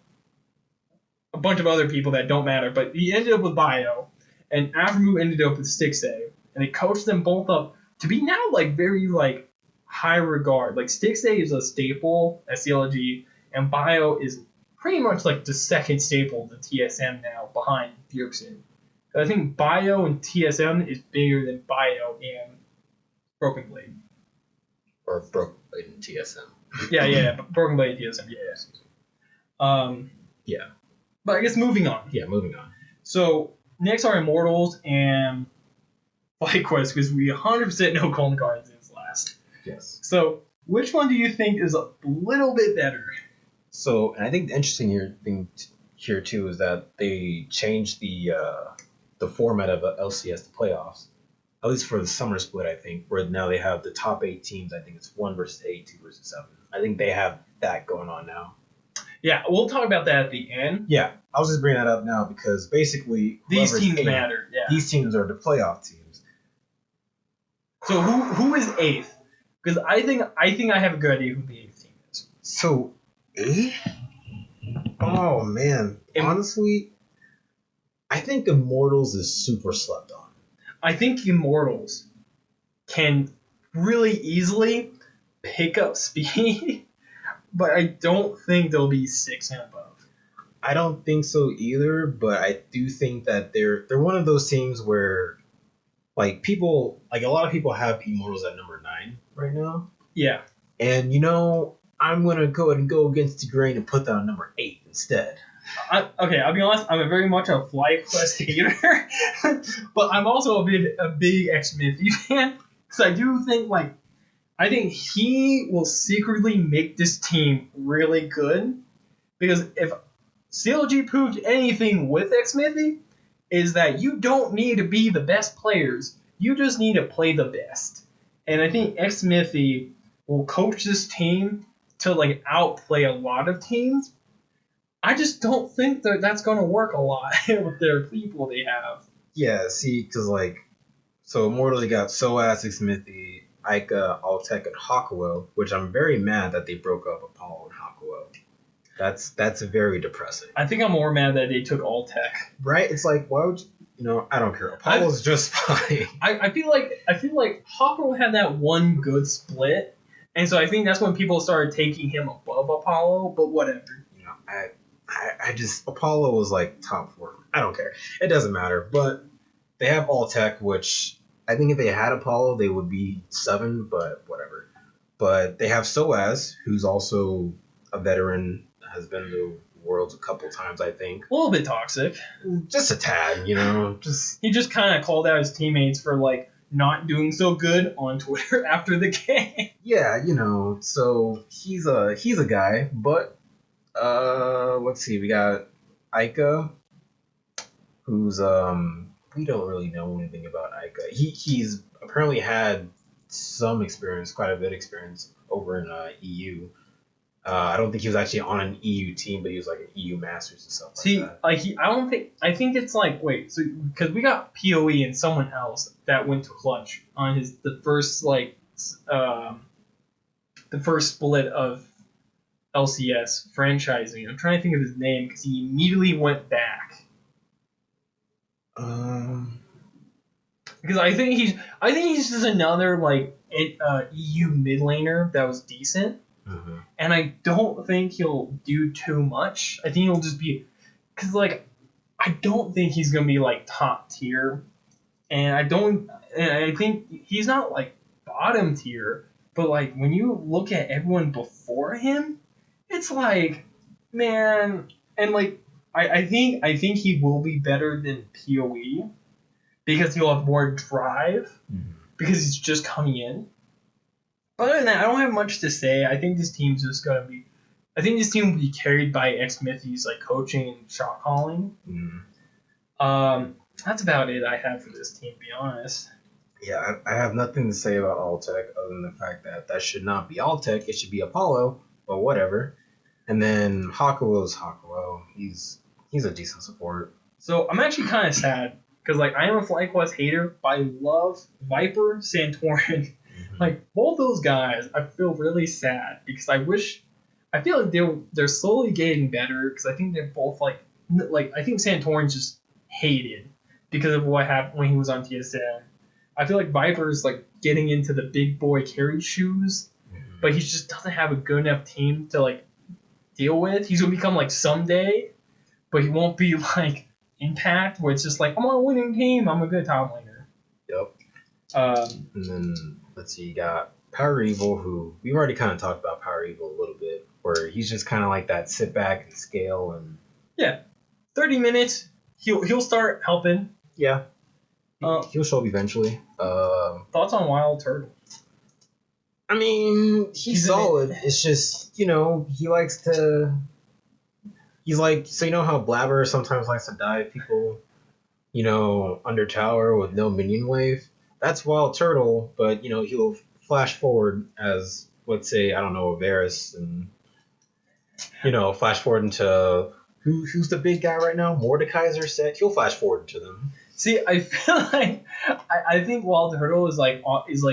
a bunch of other people that don't matter, but he ended up with Bio, and Afremu ended up with Stixay. And they coached them both up to be now like very like high regard. Like Stixay is a staple at CLG, and Bio is pretty much like the second staple to TSM now behind Bjergsen. I think Bio and TSM is bigger than Bio and Broken Blade. Or Broken Blade and TSM. Yeah, Broken Blade and TSM, yeah. Yeah. But I guess moving on. Yeah, moving on. So next are Immortals and Flight Quest, because we 100% know Golden Guardians is last. Yes. So which one do you think is a little bit better? So, and I think the interesting thing here too is that they changed the format of LCS to playoffs, at least for the summer split. I think where now they have the top 8 teams. I think it's 1 versus 8, 2 versus 7. I think they have that going on now. Yeah, we'll talk about that at the end. Yeah, I was just bringing that up now because basically these teams matter. Yeah, these teams are the playoff teams. So who is 8th? Because I think I have a good idea who the 8th team is. So 8th? Oh man, honestly, I think Immortals is super slept on. I think Immortals can really easily pick up speed, but I don't think they'll be 6 and above. I don't think so either, but I do think that they're one of those teams where like people, like a lot of people have Immortals at number 9 right now. Yeah. And I'm gonna go ahead and go against the grain and put that on number 8 instead. Okay, I'll be honest. I'm very much a Flight Quest hater, but I'm also a big X-Smithy fan, because I do think I think he will secretly make this team really good, because if CLG proved anything with X-Smithy, is that you don't need to be the best players, you just need to play the best. And I think X-Smithy will coach this team to outplay a lot of teams. I just don't think that's going to work a lot with their people they have. Yeah, see, because so Immortals got Soaz, Smithy, Ica, Altec, and Hakuo, which I'm very mad that they broke up Apollo and Hakuo. That's very depressing. I think I'm more mad that they took Altec. Right? It's like, why would I don't care. Apollo's just fine. I feel like Hakuo had that one good split, and so I think that's when people started taking him above Apollo. But whatever. I just Apollo was top 4. I don't care. It doesn't matter. But they have Altec, which I think if they had Apollo, they would be 7. But whatever. But they have Soaz, who's also a veteran, has been to Worlds a couple times, I think. A little bit toxic. Just a tad, He just kind of called out his teammates for not doing so good on Twitter after the game. Yeah, So he's a guy, but. Let's see. We got Ica, who's we don't really know anything about Ica. He's apparently had some experience, quite a bit of experience over in EU. I don't think he was actually on an EU team, but he was like an EU Masters and stuff See, like that. I think it's like, wait, so because we got POE and someone else that went to clutch on the first the first split of LCS franchising. I'm trying to think of his name because he immediately went back. Because I think he's just another like EU mid laner that was decent, and I don't think he'll do too much. I think he'll just be, because like I don't think he's gonna be like top tier, and I think he's not like bottom tier, but like when you look at everyone before him, it's like, man, and like I think he will be better than POE because he'll have more drive because he's just coming in. But other than that, I don't have much to say. I think this team's just gonna be. I think this team will be carried by X Smithy's like coaching and shot calling. That's about it I have for this team, to be honest. Yeah, I have nothing to say about Altec other than the fact that should not be Altec. It should be Apollo, but whatever. And then Hakuo's Hakuo. He's a decent support. So I'm actually kind of sad because like I am a FlyQuest hater, but I love Viper, Santorin. Like both those guys, I feel really sad because I feel like they're slowly getting better because I think they're both like I think Santorin's just hated because of what happened when he was on TSM. I feel like Viper's like getting into the big boy carry shoes, but he just doesn't have a good enough team to like deal with. He's gonna become like someday, but he won't be like Impact where it's just like I'm on a winning team, I'm a good top laner. Yep. And then let's see, you got Power Evil, who we've already kind of talked about Power Evil a little bit, where he's just kind of like that sit back and scale and 30 minutes, he'll start helping. Yeah. He'll show up eventually. Thoughts on Wild Turtle? I mean, he's solid. It's just, he likes to. He's like, so you know how Blabber sometimes likes to dive people, under tower with no minion wave? That's Wild Turtle, but, he'll flash forward as, let's say, I don't know, Varus, and, flash forward into. Who's the big guy right now? Mordekaiser set. He'll flash forward into them. See, I feel like I think Wild Turtle is like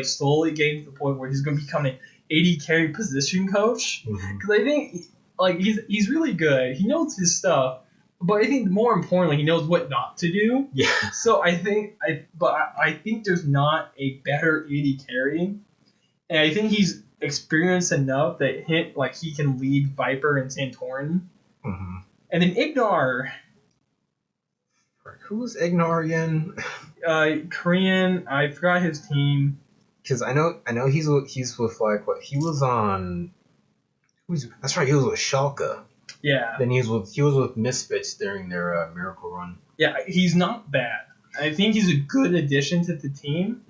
slowly getting to the point where he's going to become an 80 carry position coach. Because I think like he's really good. He knows his stuff, but I think more importantly, he knows what not to do. Yeah. So I think I think there's not a better 80 carry, and I think he's experienced enough that he can lead Viper and Santorin. And then Ignar. Who's Ignar again? Korean. I forgot his team. Because I know he's with like what he was on. That's right. He was with Schalke. Yeah. Then he was with Misfits during their Miracle Run. Yeah, he's not bad. I think he's a good addition to the team.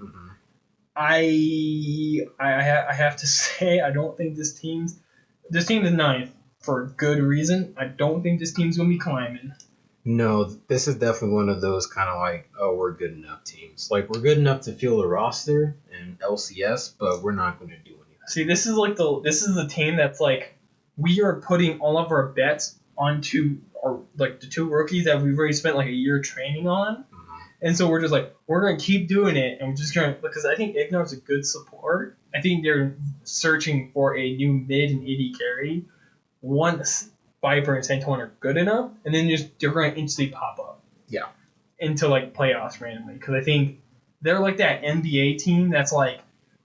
I have to say I don't think this team is ninth for a good reason. I don't think this team's gonna be climbing. No, this is definitely one of those kind of like, oh, we're good enough teams. Like, we're good enough to field a roster in LCS, but we're not going to do anything. See, this is the team that's like, we are putting all of our bets onto the two rookies that we've already spent like a year training on. And so we're just like, we're going to keep doing it, and we're just going to, because I think Ignar's a good support. I think they're searching for a new mid and AD carry. Once Viper and Santorin are good enough, and then they're going to instantly pop up. Yeah. Into like playoffs randomly, because I think they're like that NBA team that's like,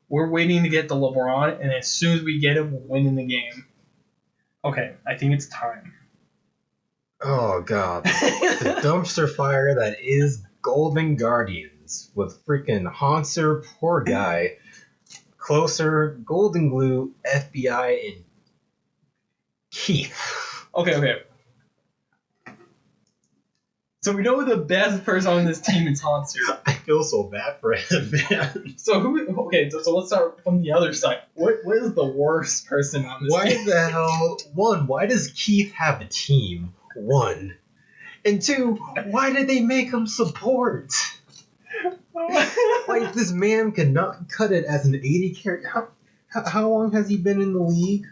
we're waiting to get the LeBron, and as soon as we get him, we'll win in the game. Okay, I think it's time. Oh god, the dumpster fire that is Golden Guardians with freaking Hanser, poor guy, Closer, Golden Glue, FBI, and Keith. Okay. So we know the best person on this team is Hanser. I feel so bad for him, man. So so let's start from the other side. What is the worst person on this team? Why the hell? One, why does Keith have a team? One. And two, why did they make him support? Like, this man could not cut it as an 80 carry. How long has he been in the league?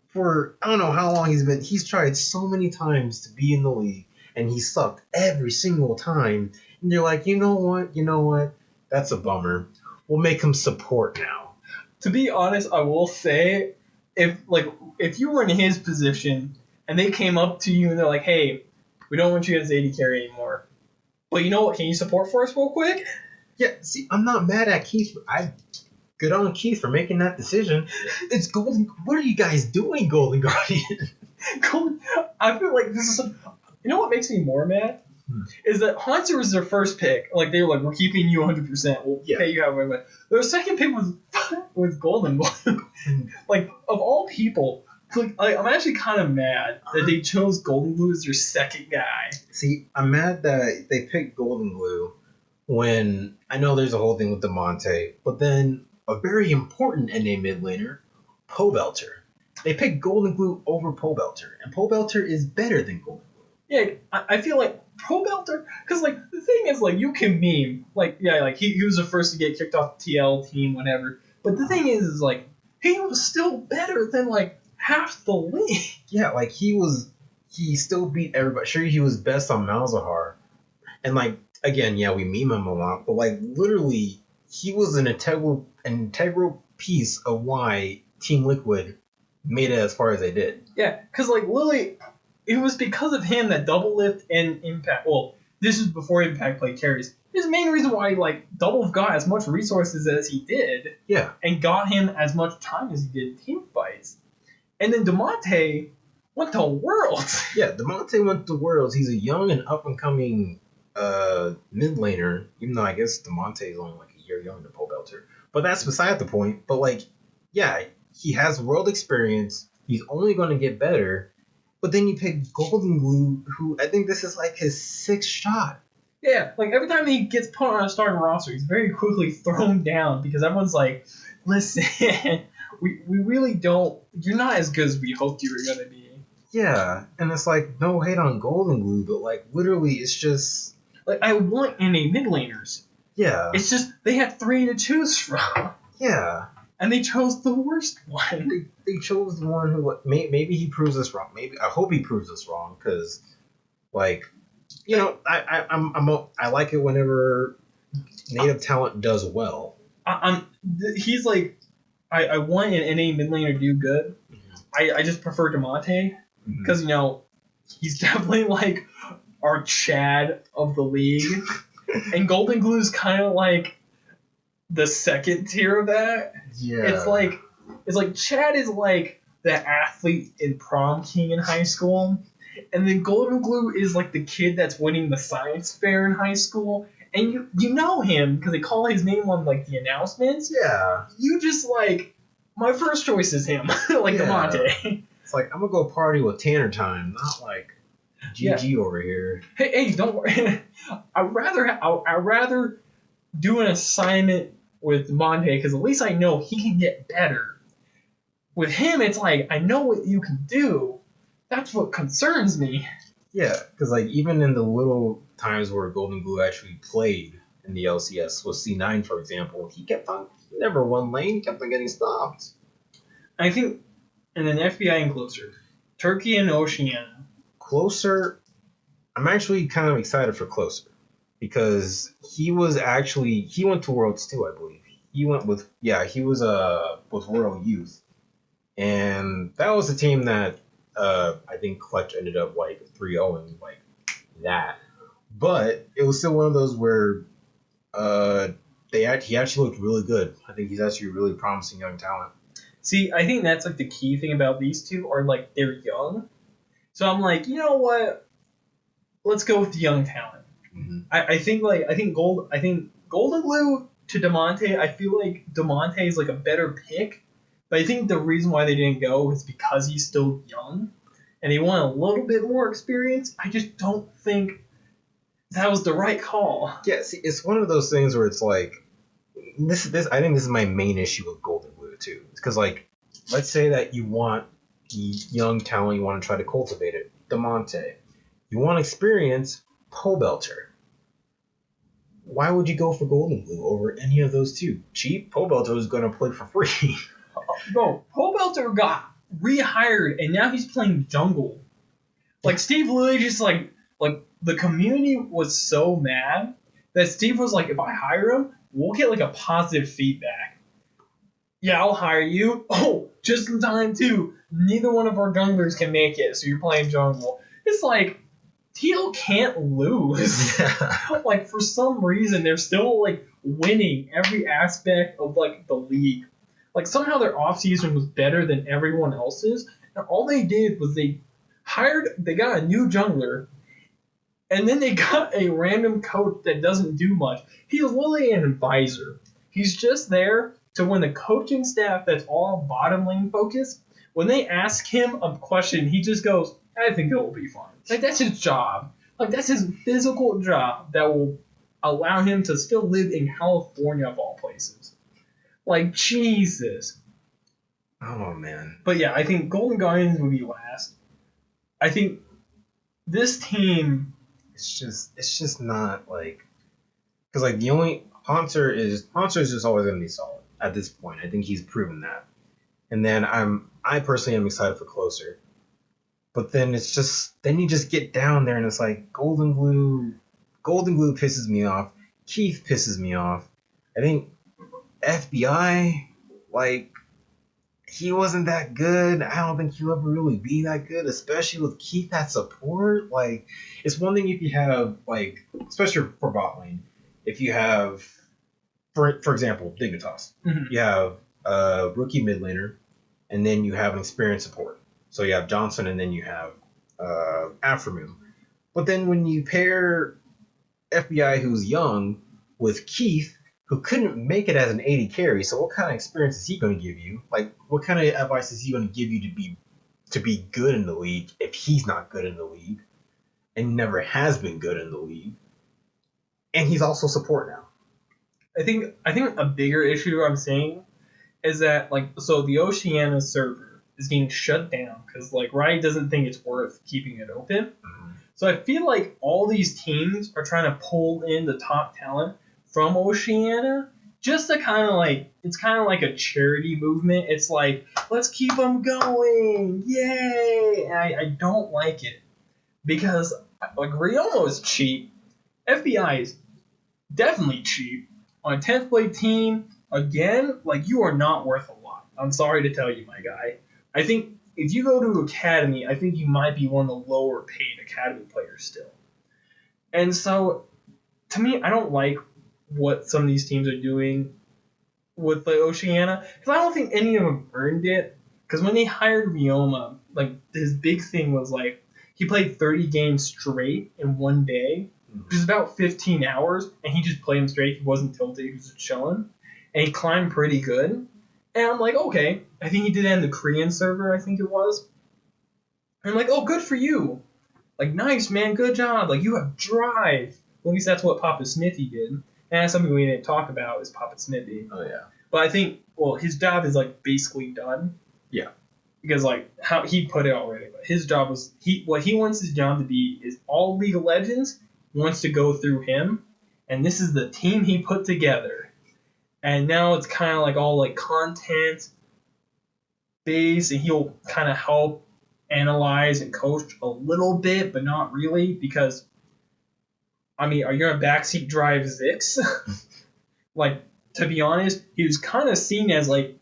for I don't know how long he's tried so many times to be in the league and he sucked every single time. And they're like, you know what? That's a bummer. We'll make him support now. To be honest, I will say, if you were in his position and they came up to you and they're like, "Hey, we don't want you as AD carry anymore, but you know what? Can you support for us real quick?" Yeah, see, I'm not mad at Keith. Good on Keith for making that decision. It's Golden. What are you guys doing, Golden Guardian? I feel like this is. You know what makes me more mad is that Haunter was their first pick. Like they were like, "We're keeping you 100%. We'll pay you however much." Their second pick was with Golden Glue. Like of all people, I'm actually kind of mad that they chose Golden Glue as their second guy. See, I'm mad that they picked Golden Glue when I know there's a whole thing with DeMonte, but then a very important NA mid laner, Pobelter. They picked Golden Glue over Pobelter, and Pobelter is better than Golden Glue. Yeah, I feel like Pobelter, because like the thing is like you can meme like yeah like he was the first to get kicked off the TL team whatever, but the thing is like he was still better than like half the league. Yeah, like he still beat everybody. Sure, he was best on Malzahar, and like again, yeah, we meme him a lot, but like literally, he was an integral piece of why Team Liquid made it as far as they did. Yeah, because like Lily, it was because of him that Double Lift and Impact. Well, this was before Impact played carries. His main reason why like Double got as much resources as he did, Yeah, and got him as much time as he did in team fights. And then DeMonte went to Worlds. yeah. DeMonte went to Worlds. He's a young and up and coming mid laner, even though I guess DeMonte is only like a year younger than Pobelter. But that's beside the point. But like, yeah, he has world experience. He's only going to get better. But then you pick Golden Glue, who I think this is like his sixth shot. Yeah, like every time he gets put on a starting roster, he's very quickly thrown down because everyone's like, listen, we really don't, you're not as good as we hoped you were going to be. Yeah, and it's like, no hate on Golden Glue, but like literally it's just... Like, I want NA mid laners. Yeah. It's just, they had 3 to choose from. Yeah. And they chose the worst one. They chose the one who maybe he proves us wrong. Maybe I hope he proves us wrong because, like, you know, I like it whenever native talent does well. He's like, I want an NA mid laner to do good. I just prefer DeMonte because you know he's definitely like our Chad of the league, and Golden Glue's kind of like the second tier of that. Yeah. It's like Chad is like the athlete in prom king in high school, and then Golden Glue is like the kid that's winning the science fair in high school, and you know him because they call his name on like the announcements. Yeah. You just like my first choice is him, like DeMonte. It's like I'm gonna go party with Tanner time, not like GG over here. Hey, don't worry. I'd rather do an assignment with Monte because at least I know he can get better. With him, it's like I know what you can do. That's what concerns me. Yeah, because like even in the little times where Golden Glue actually played in the LCS with C9, for example, he never won lane. He kept on getting stopped. I think, and then FBI and Closer, Turkey and Oceania. Closer, I'm actually kind of excited for Closer because he went to Worlds too, I believe. He went with with World Youth, and that was a team that I think Clutch ended up like 3-0 like that. But it was still one of those where he actually looked really good. I think he's actually a really promising young talent. See, I think that's like the key thing about these two are like they're young. So I'm like, you know what? Let's go with the young talent. Mm-hmm. I think Golden Glue to DeMonte, I feel like DeMonte is like a better pick. But I think the reason why they didn't go is because he's still young and they want a little bit more experience. I just don't think that was the right call. Yeah, see, it's one of those things where it's like this. I think this is my main issue with Golden Glue too. Because like, let's say that you want young talent, you want to try to cultivate it. DeMonte, you want experience. Pobelter. Why would you go for Golden Glue over any of those two? Cheap. Pobelter was going to play for free. Bro, Pobelter got rehired, and now he's playing jungle. Like Steve literally just like the community was so mad that Steve was like, if I hire him, we'll get like a positive feedback. Yeah, I'll hire you. Oh, just in time too. Neither one of our junglers can make it, so you're playing jungle. It's like Teal can't lose. Like for some reason they're still like winning every aspect of like the league. Like somehow their offseason was better than everyone else's, and all they did was they got a new jungler, and then they got a random coach that doesn't do much. He's literally an advisor. He's just there to when the coaching staff that's all bottom lane focused, when they ask him a question, he just goes, I think it will be fine. Like that's his job. Like that's his physical job that will allow him to still live in California of all places. Like Jesus. Oh man. But yeah, I think Golden Guardians would be last. I think this team, it's just not like, because like the only Haunter is just always gonna be solid at this point. I think he's proven that. And then I personally am excited for Closer. But then it's just then you just get down there and it's like Golden Glue pisses me off. Keith pisses me off. I think FBI, like, he wasn't that good. I don't think he'll ever really be that good, especially with Keith at support. Like, it's one thing if you have, like, especially for bot lane, if you have, for example, Dignitas. mm-hmm. You have a rookie mid laner, and then you have an experienced support. So you have Johnson, and then you have Aframu. But then when you pair FBI, who's young, with Keith, who couldn't make it as an 80 carry, so what kind of experience is he going to give you? Like, what kind of advice is he going to give you to be good in the league if he's not good in the league and never has been good in the league? And he's also support now. I think a bigger issue I'm seeing is that so the Oceania server is getting shut down because like Riot doesn't think it's worth keeping it open. Mm-hmm. So I feel like all these teams are trying to pull in the top talent from Oceania just to kind of like, it's kind of like a charity movement. It's like, let's keep them going, yay! And I don't like it because like Riomo is cheap, FBI is definitely cheap. On a 10th place team, again, like you are not worth a lot. I'm sorry to tell you, my guy. I think if you go to Academy, I think you might be one of the lower paid Academy players still. And so, to me, I don't like what some of these teams are doing with the Oceania, because I don't think any of them earned it. Because when they hired Rioma, like his big thing was like he played 30 games straight in one day, which is about 15 hours, and he just played them straight. He wasn't tilted, he was just chilling, and he climbed pretty good. And I'm like, okay, I think he did that in the Korean server, I think it was. And I'm like, oh, good for you. Like, nice, man, good job. Like, you have drive. Well, at least that's what Papa Smithy did. And that's something we didn't talk about is Papa Smithy. Oh, yeah. But I think, well, his job is, like, basically done. Yeah. Because, like, how he put it already. But his job was, what he wants his job to be is all League of Legends wants to go through him. And this is the team he put together. And now it's kind of like all, like, content based. And he'll kind of help analyze and coach a little bit, but not really. Because, I mean, are you going to backseat drive Zix? Like, to be honest, he was kind of seen as, like,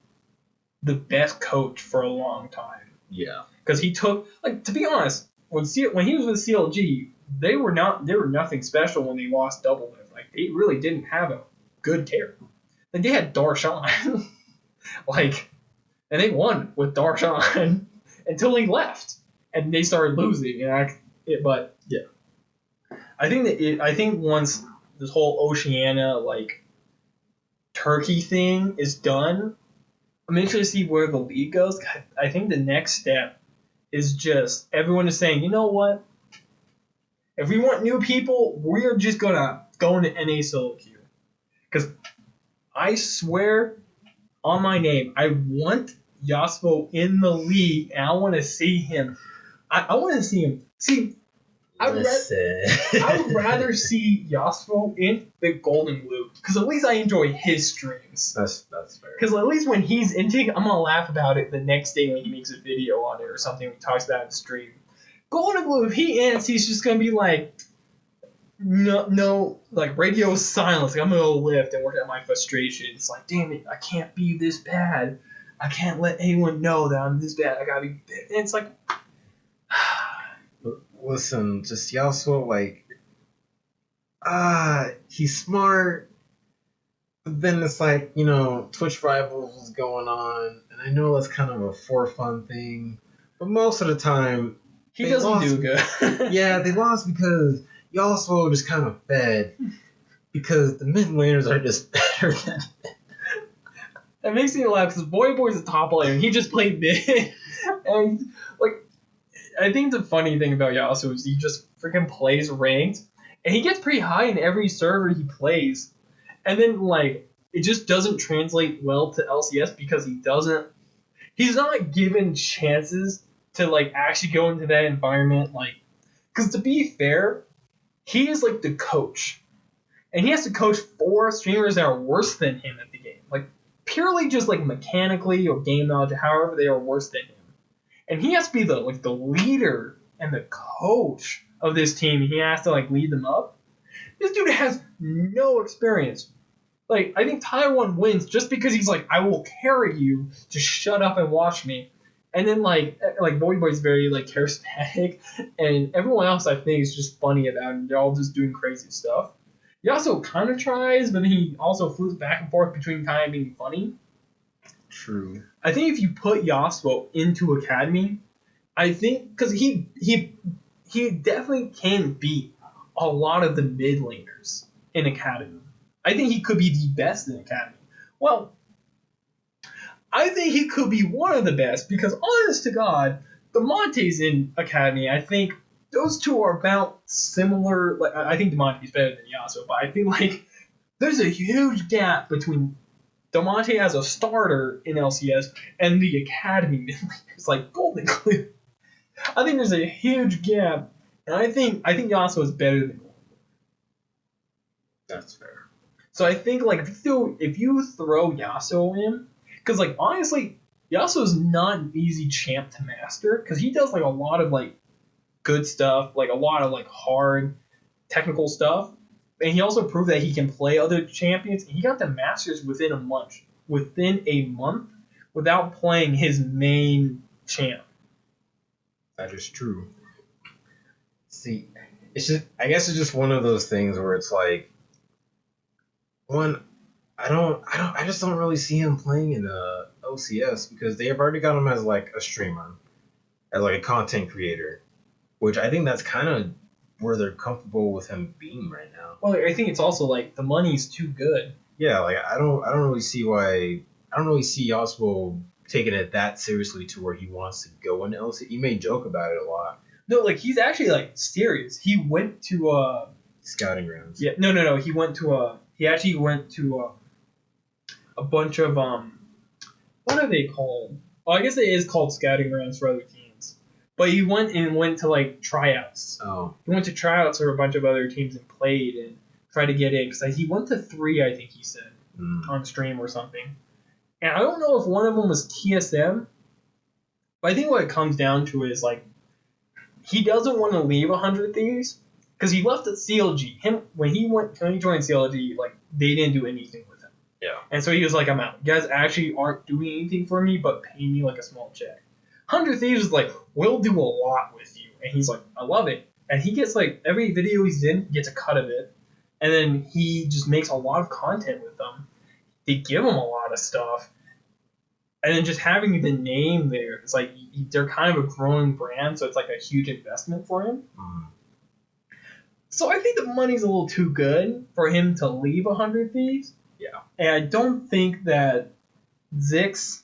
the best coach for a long time. Yeah. Because he took, like, to be honest, when he was with CLG, they were nothing special when they lost Double Lift. Like, they really didn't have a good carry. Like, they had Darshan. Like, and they won with Darshan until he left. And they started losing. But, yeah. I think once this whole Oceania, like, Turkey thing is done, I'm interested to see where the league goes. I think the next step is just everyone is saying, you know what? If we want new people, we're just going to go into NA solo queue. Because I swear on my name, I want Yasuo in the league, and I want to see him. I want to see him. See, I would rather see Yasuo in the Golden Blue because at least I enjoy his streams. That's fair. Because at least when he's inting, I'm gonna laugh about it the next day when he makes a video on it or something he talks about in stream. Golden Blue, if he ints, he's just gonna be like, no, like radio silence. Like, I'm gonna go lift and work out my frustration. It's like, damn it, I can't be this bad. I can't let anyone know that I'm this bad. I gotta be. And it's like. Listen, just Yasuo, like, he's smart, but then it's like, Twitch Rivals is going on, and I know that's kind of a for fun thing, but most of the time, he doesn't do good. Yeah, they lost because Yasuo just kind of fed, because the mid laners are just better than him. That makes me laugh, because Boy's a top laner, and he just played mid, and, like, I think the funny thing about Yasuo is he just freaking plays ranked, and he gets pretty high in every server he plays, and then like it just doesn't translate well to LCS because he's not given chances to like actually go into that environment, like, because to be fair, he is like the coach, and he has to coach 4 streamers that are worse than him at the game, like purely just like mechanically or game knowledge, however they are worse than him. And he has to be the leader and the coach of this team. He has to like lead them up. This dude has no experience. Like, I think Taiwan wins just because he's like, I will carry you. Just shut up and watch me. And then like Boy's very like charismatic, and everyone else I think is just funny about him. They're all just doing crazy stuff. He also kind of tries, but then he also flips back and forth between kind of being funny. True. I think if you put Yasuo into Academy, I think because he definitely can beat a lot of the mid laners in Academy. I think he could be the best in Academy. Well, I think he could be one of the best because, honest to God, the Montes in Academy, I think those two are about similar. Like, I think Monte's better than Yasuo, but I feel like there's a huge gap between Damonte as a starter in LCS and the Academy mid laners like Golden Glue. I think there's a huge gap, and I think Yasuo is better than Golden Glue. That's fair. So I think like if you throw Yasuo in, because like honestly, Yasuo is not an easy champ to master because he does like a lot of like good stuff, like a lot of like hard technical stuff. And he also proved that he can play other champions. He got the Masters within a month, without playing his main champ. That is true. See, I guess it's just one of those things where it's like, I just don't really see him playing in OCS because they have already got him as like a streamer, as like a content creator, which I think that's kind of where they're comfortable with him being right now. Well, I think it's also like the money's too good. Yeah, like I don't really see Yasuo taking it that seriously to where he wants to go into LCS. He may joke about it a lot. No, like he's actually like serious. He went to scouting grounds. Yeah, no. He actually went to a bunch of what are they called? Well, I guess it is called scouting grounds for other teams. But he went to like tryouts. Oh. He went to tryouts for a bunch of other teams and played and tried to get in because he went to 3, I think he said, on stream or something. And I don't know if one of them was TSM, but I think what it comes down to is like he doesn't want to leave 100 Thieves because he left at CLG. When he joined CLG, like they didn't do anything with him. Yeah. And so he was like, I'm out. You guys actually aren't doing anything for me, but pay me like a small check. 100 Thieves is like, we'll do a lot with you, and he's like, I love it. And he gets like every video he's in, he gets a cut of it, and then he just makes a lot of content with them. They give him a lot of stuff. And then just having the name there, it's like they're kind of a growing brand, so it's like a huge investment for him. So I think the money's a little too good for him to leave 100 Thieves. Yeah. And I don't think that Zix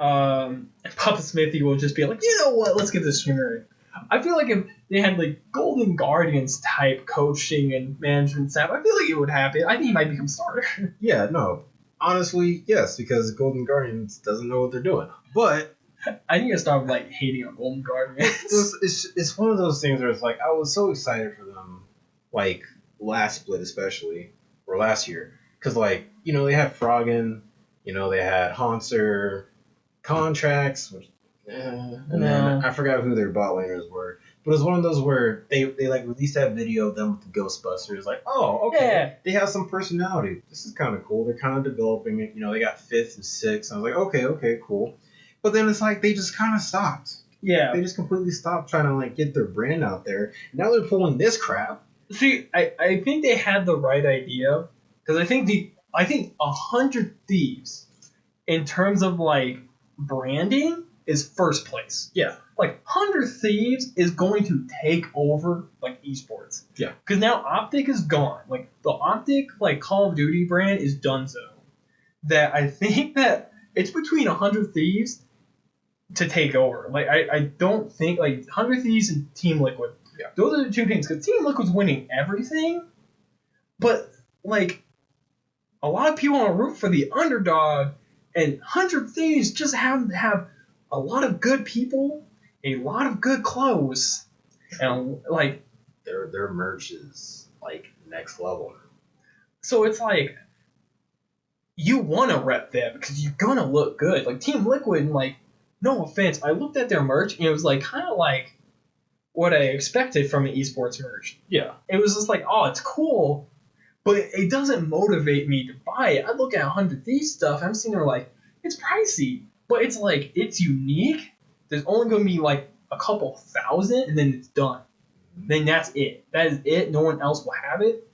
and Papa Smithy will just be like, you know what, let's get this streamer in. I feel like if they had like Golden Guardians type coaching and management staff, I feel like it would happen. I think he might become starter. Yeah, no. Honestly, yes, because Golden Guardians doesn't know what they're doing. But I need to stop like hating on Golden Guardians. It's one of those things where it's like I was so excited for them, like last split especially or last year, because like they had Froggen, they had Hanser, contracts, which, and then No. I forgot who their bot laners were. But it was one of those where they like released that video of them with the Ghostbusters. Like, oh, okay, Yeah. they have some personality. This is kind of cool. They're kind of developing it. They got fifth and sixth. I was like, okay, cool. But then it's like they just kind of stopped. Yeah. They just completely stopped trying to like get their brand out there. Now they're pulling this crap. See, I think they had the right idea because I think 100 Thieves in terms of like branding is first place. Yeah. Like 100 Thieves is going to take over like esports. Yeah. Because now Optic is gone. Like the Optic like Call of Duty brand is donezo. That I think that it's between 100 Thieves to take over. Like I don't think like 100 Thieves and Team Liquid. Yeah. Those are the two teams because Team Liquid's winning everything, but like a lot of people want to root for the underdog, and 100 Thieves just happen to have a lot of good people, a lot of good clothes, and like their merch is like next level. So it's like you want to rep them because you're gonna look good. Like Team Liquid, like no offense, I looked at their merch and it was like kind of like what I expected from an esports merch. Yeah. It was just like, oh, it's cool, but it doesn't motivate me to buy it. I look at 100 Thieves stuff, I'm sitting there like, it's pricey, but it's like, it's unique. There's only going to be like a couple thousand, and then it's done. Then that's it. That is it. No one else will have it.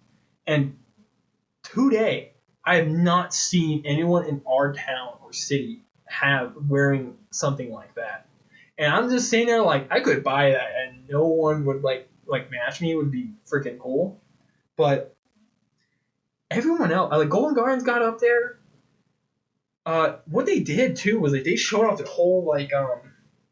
And today, I have not seen anyone in our town or city have wearing something like that. And I'm just sitting there like, I could buy that, and no one would like match me. It would be freaking cool. But everyone else, like Golden Guardians got up there. What they did too was they showed off their whole like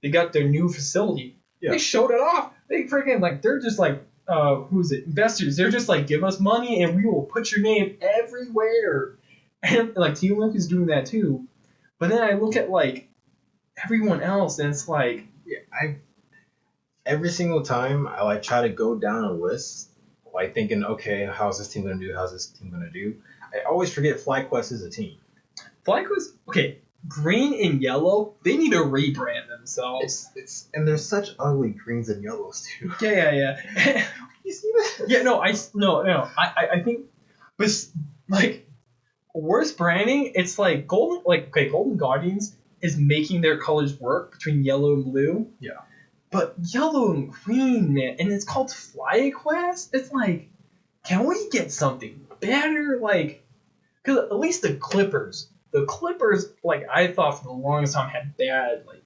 they got their new facility. Yeah. They showed it off. They freaking like they're just like who's it? Investors. They're just like, give us money and we will put your name everywhere. And like Team Liquid is doing that too. But then I look at like everyone else and it's like, every single time I like try to go down a list, like thinking, okay, how's this team gonna do? How's this team gonna do? I always forget FlyQuest is a team. FlyQuest, okay, green and yellow, they need to rebrand themselves. It's and there's such ugly greens and yellows too. Yeah. You see that? Yeah, no, I think, but like worst branding, it's like Golden Guardians is making their colors work between yellow and blue. Yeah. But yellow and green, man, and it's called FlyQuest. It's like, can we get something better? Like, because at least the Clippers, like I thought for the longest time had bad, like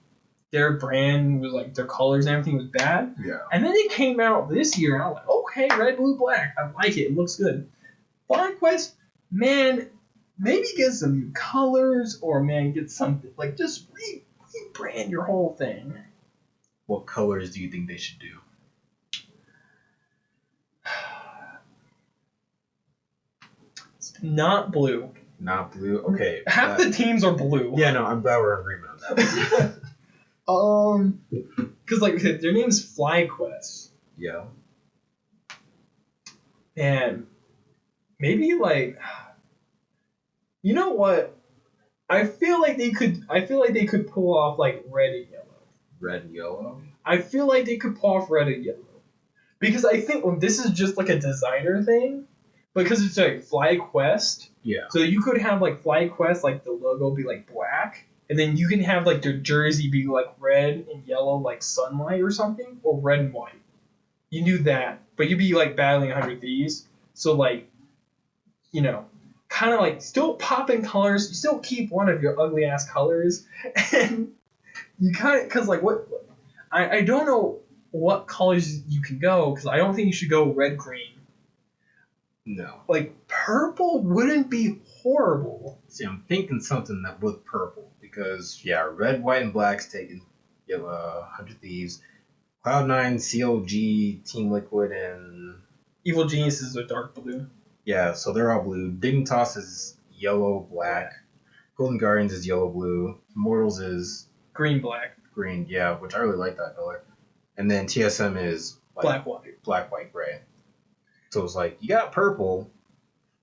their brand was like their colors and everything was bad. Yeah. And then it came out this year, and I was like, okay, red, blue, black, I like it. It looks good. FlyQuest, man, maybe get some new colors, or man, get something like just rebrand your whole thing. What colors do you think they should do? Not blue. Not blue. Okay. Half the teams are blue. Yeah, no, I'm glad we're in agreement on that. Because like their name's FlyQuest, Yeah. and maybe like, you know what? I feel like they could pull off like red and yellow. Red and yellow. I feel like they could pull off red and yellow. Because I think this is just like a designer thing. Because it's like FlyQuest. Yeah. So you could have like FlyQuest, like the logo be like black. And then you can have like their jersey be like red and yellow, like sunlight or something. Or red and white. You do that. But you'd be like battling 100 Thieves. So like, kind of like still popping colors. You still keep one of your ugly ass colors. And you kind of, because like what, I don't know what colors you can go, because I don't think you should go red green. No. Like purple wouldn't be horrible. See, I'm thinking something that with purple because red, white, and black's taken. You have 100 Thieves, Cloud9, CLG, Team Liquid, and Evil Geniuses are dark blue. Yeah, so they're all blue. Dignitas is yellow, black. Golden Guardians is yellow, blue. Immortals is Green, black. green, yeah, which I really like that color. And then TSM is like black, white, gray. So it's like you got purple,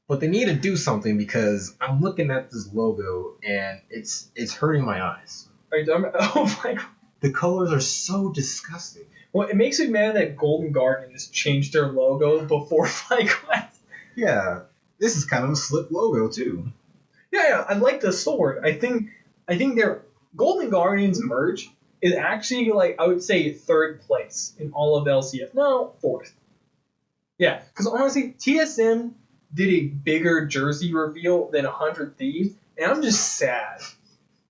but they need to do something because I'm looking at this logo and it's hurting my eyes. Are you talking about? Oh my god. The colors are so disgusting. Well, it makes me mad that Golden Guardians changed their logo before FlyQuest. Yeah, this is kind of a slick logo too. Yeah, I like the sword. I think their Golden Guardians merge is actually like I would say third place in all of LCS. No, fourth. Yeah, because honestly, TSM did a bigger jersey reveal than 100 Thieves, and I'm just sad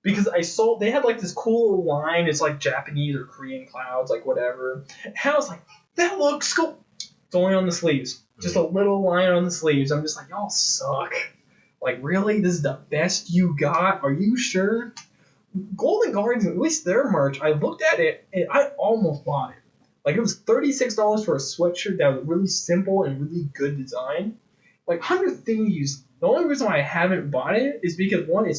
because I saw they had like this cool line. It's like Japanese or Korean clouds, like whatever. And I was like, that looks cool. It's only on the sleeves, just a little line on the sleeves. I'm just like, y'all suck. Like, really? This is the best you got? Are you sure? Golden Guardians, at least their merch, I looked at it and I almost bought it. Like, it was $36 for a sweatshirt that was really simple and really good design. Like, 100 Thieves, the only reason why I haven't bought it is because, one, it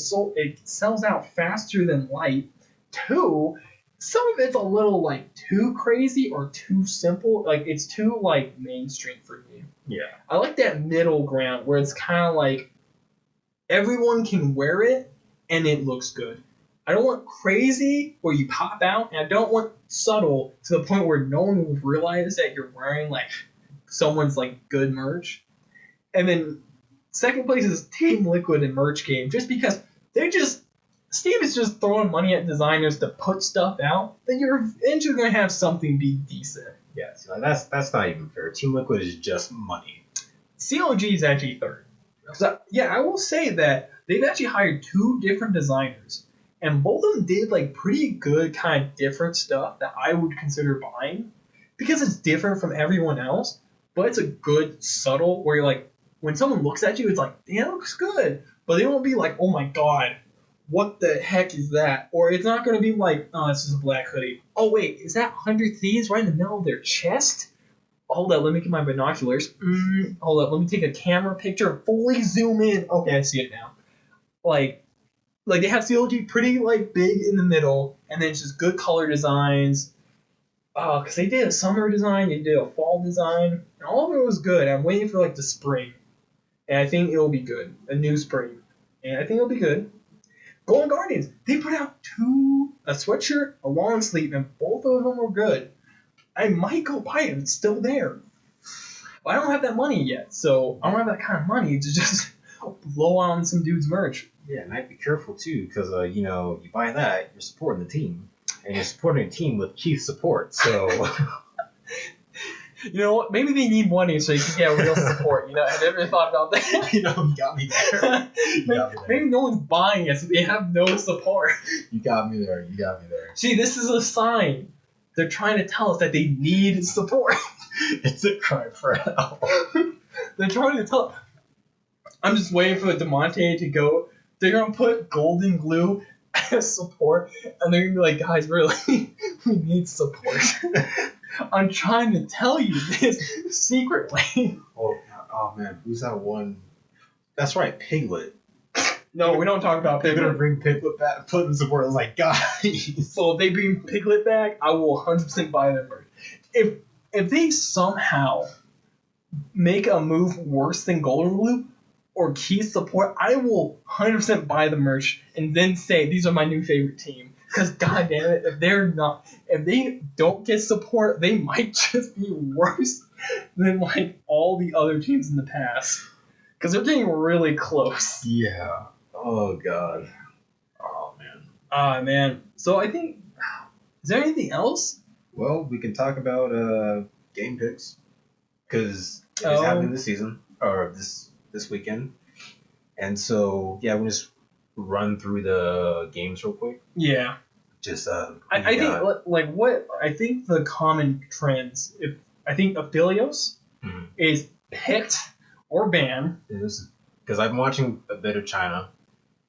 sells out faster than light. Two, some of it's a little, like, too crazy or too simple. Like, it's too, like, mainstream for me. Yeah. I like that middle ground where it's kind of like, everyone can wear it and it looks good. I don't want crazy where you pop out, and I don't want subtle to the point where no one will realize that you're wearing like someone's like good merch. And then second place is Team Liquid and Merch Game, just because Steve is just throwing money at designers to put stuff out. Then you're eventually gonna have something be decent. Yeah, so that's not even fair. Team Liquid is just money. COG is actually third. So, yeah, I will say that they've actually hired two different designers, and both of them did like pretty good kind of different stuff that I would consider buying because it's different from everyone else, but it's a good subtle where you're like when someone looks at you, it's like, damn, it looks good, but they won't be like, oh my god, what the heck is that? Or it's not going to be like, oh, this is a black hoodie. Oh wait, is that 100 Thieves right in the middle of their chest? Hold up, let me get my binoculars. Hold up, let me take a camera picture, fully zoom in. Okay, I see it now. Like they have CLG pretty like big in the middle, and then just good color designs. Oh, because they did a summer design, they did a fall design, and all of it was good. I'm waiting for like the spring, and I think it'll be good. A new spring, and I think it'll be good. Golden Guardians, they put out a sweatshirt, a long sleeve, and both of them were good. I might go buy it. It's still there. But I don't have that money yet, so I don't have that kind of money to just blow on some dude's merch. Yeah, and I'd be careful too, because you buy that, you're supporting the team, and you're supporting a team with chief support. So, you know what? Maybe they need money so you can get real support. I never thought about that. you got me there. Maybe no one's buying it, so they have no support. You got me there. See, this is a sign. They're trying to tell us that they need support. It's a cry for help. They're trying to tell. I'm just waiting for Demonte to go. They're gonna put golden glue as support, and they're gonna be like, guys, really, we need support. I'm trying to tell you this secretly. Oh man, who's that one? That's right, Piglet. No, we don't talk about They're Piglet. gonna bring Piglet back, put in support. I was like, guys. So if they bring Piglet back, I will 100% buy their merch. If they somehow make a move worse than Golden Glue or key support, I will 100% buy the merch and then say these are my new favorite team. Because goddamn it, if they don't get support, they might just be worse than like all the other teams in the past. Because they're getting really close. Yeah. Oh god. Oh man. So I think, is there anything else? Well, we can talk about game picks because it's happening this season or this weekend, and so yeah, we'll just run through the games real quick. Yeah. Just I think the common trends. I think Aphelios is picked or banned. Because I've been watching a bit of China,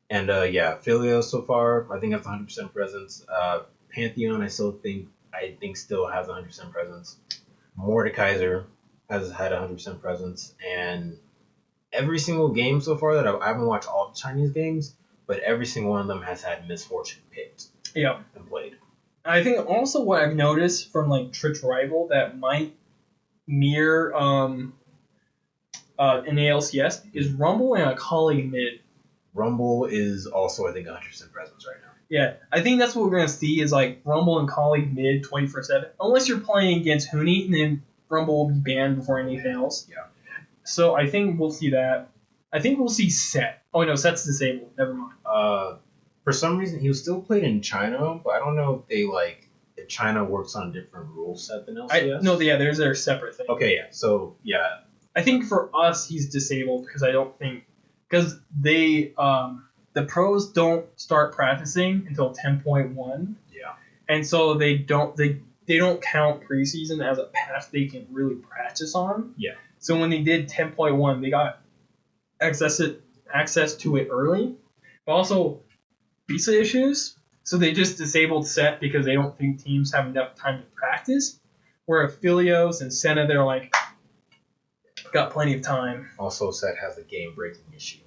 and Aphelios so far I think has 100% presence. Pantheon I think still has 100% presence. Mordekaiser has had 100% presence, and every single game so far that I haven't watched all the Chinese games, but every single one of them has had Misfortune picked. Yeah. And played. I think also what I've noticed from like Trick's rival that might mirror in the LCS is Rumble and Akali mid. Rumble is also, I think, 100% presence right now. Yeah, I think that's what we're gonna see is like Rumble and colleague mid 24/7. Unless you're playing against Huni, and then Rumble will be banned before anything else. Yeah. So I think we'll see that. I think we'll see Set. Oh no, Set's disabled. Never mind. For some reason, he was still played in China, but I don't know if they if China works on a different rule set than LCS. No, yeah, there's their separate thing. Okay, yeah. So yeah, I think for us he's disabled because I don't think because they the pros don't start practicing until 10.1. Yeah. And so they don't count preseason as a patch they can really practice on. Yeah. So when they did 10.1, they got access to it early, but also visa issues. So they just disabled Set because they don't think teams have enough time to practice. Where Philios and Senna, they're like, got plenty of time. Also, Set has a game breaking issue.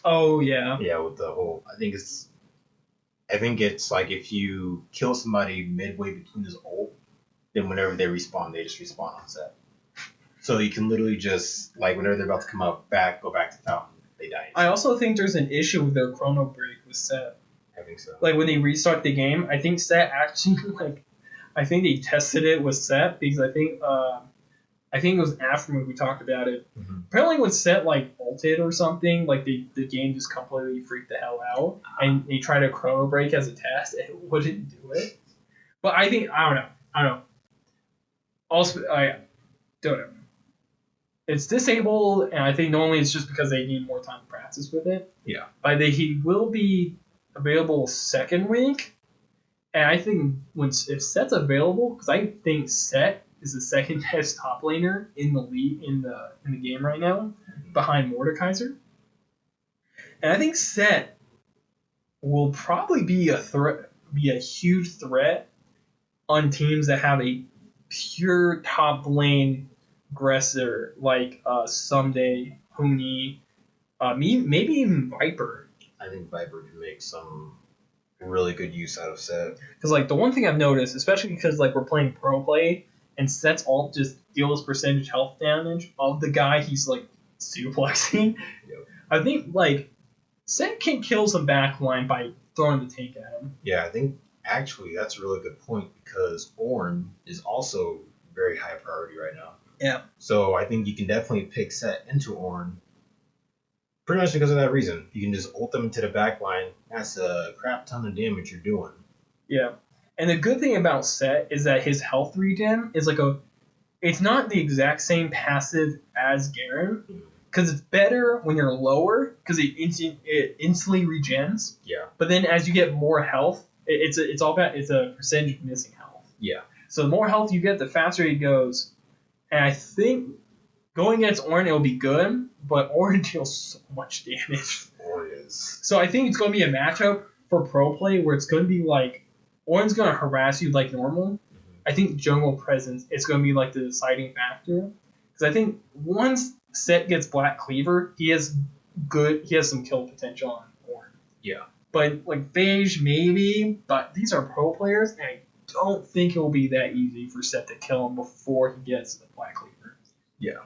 Oh yeah. Yeah, with the whole, I think it's like if you kill somebody midway between his ult, then whenever they respawn, they just respawn on Set. So you can literally just whenever they're about to come up go back to Fountain, they die. I also think there's an issue with their chrono break with Set. I think so. Like when they restart the game, I think Set actually I think they tested it with Set because I think it was after we talked about it. Mm-hmm. Apparently when Set ulted or something, the game just completely freaked the hell out, and they tried a chrono break as a test, and it wouldn't do it. But I think I don't know. Also, I don't know. It's disabled, and I think normally it's just because they need more time to practice with it. Yeah. But he will be available second week, and I think if Set's available, because I think Set is the second best top laner in the league in the game right now, behind Mordekaiser. And I think Set will probably be a huge threat on teams that have a pure top lane aggressor like Someday, Huni, maybe even Viper. I think Viper can make some really good use out of Set. Because the one thing I've noticed, especially because we're playing pro play, and Set's ult just deals percentage health damage of the guy he's suplexing. Yep. I think Set can kill some backline by throwing the tank at him. Yeah, I think actually that's a really good point because Ornn is also very high priority right now. Yeah. So I think you can definitely pick Set into Ornn. Pretty much because of that reason. You can just ult them into the backline. That's a crap ton of damage you're doing. Yeah. And the good thing about Set is that his health regen is it's not the exact same passive as Garen, because it's better when you're lower, because it instantly regens. Yeah. But then as you get more health, it's a percentage of missing health. Yeah. So the more health you get, the faster he goes. And I think going against Ornn, it'll be good, but Ornn deals so much damage. Ornn is. So I think it's going to be a matchup for pro play where it's going to be Ornn's going to harass you like normal. Mm-hmm. I think jungle presence is going to be the deciding factor. Because I think once Set gets Black Cleaver, he has some kill potential on Ornn. Yeah. But Phage maybe, but these are pro players, and I don't think it will be that easy for Set to kill him before he gets the Black Cleaver. Yeah.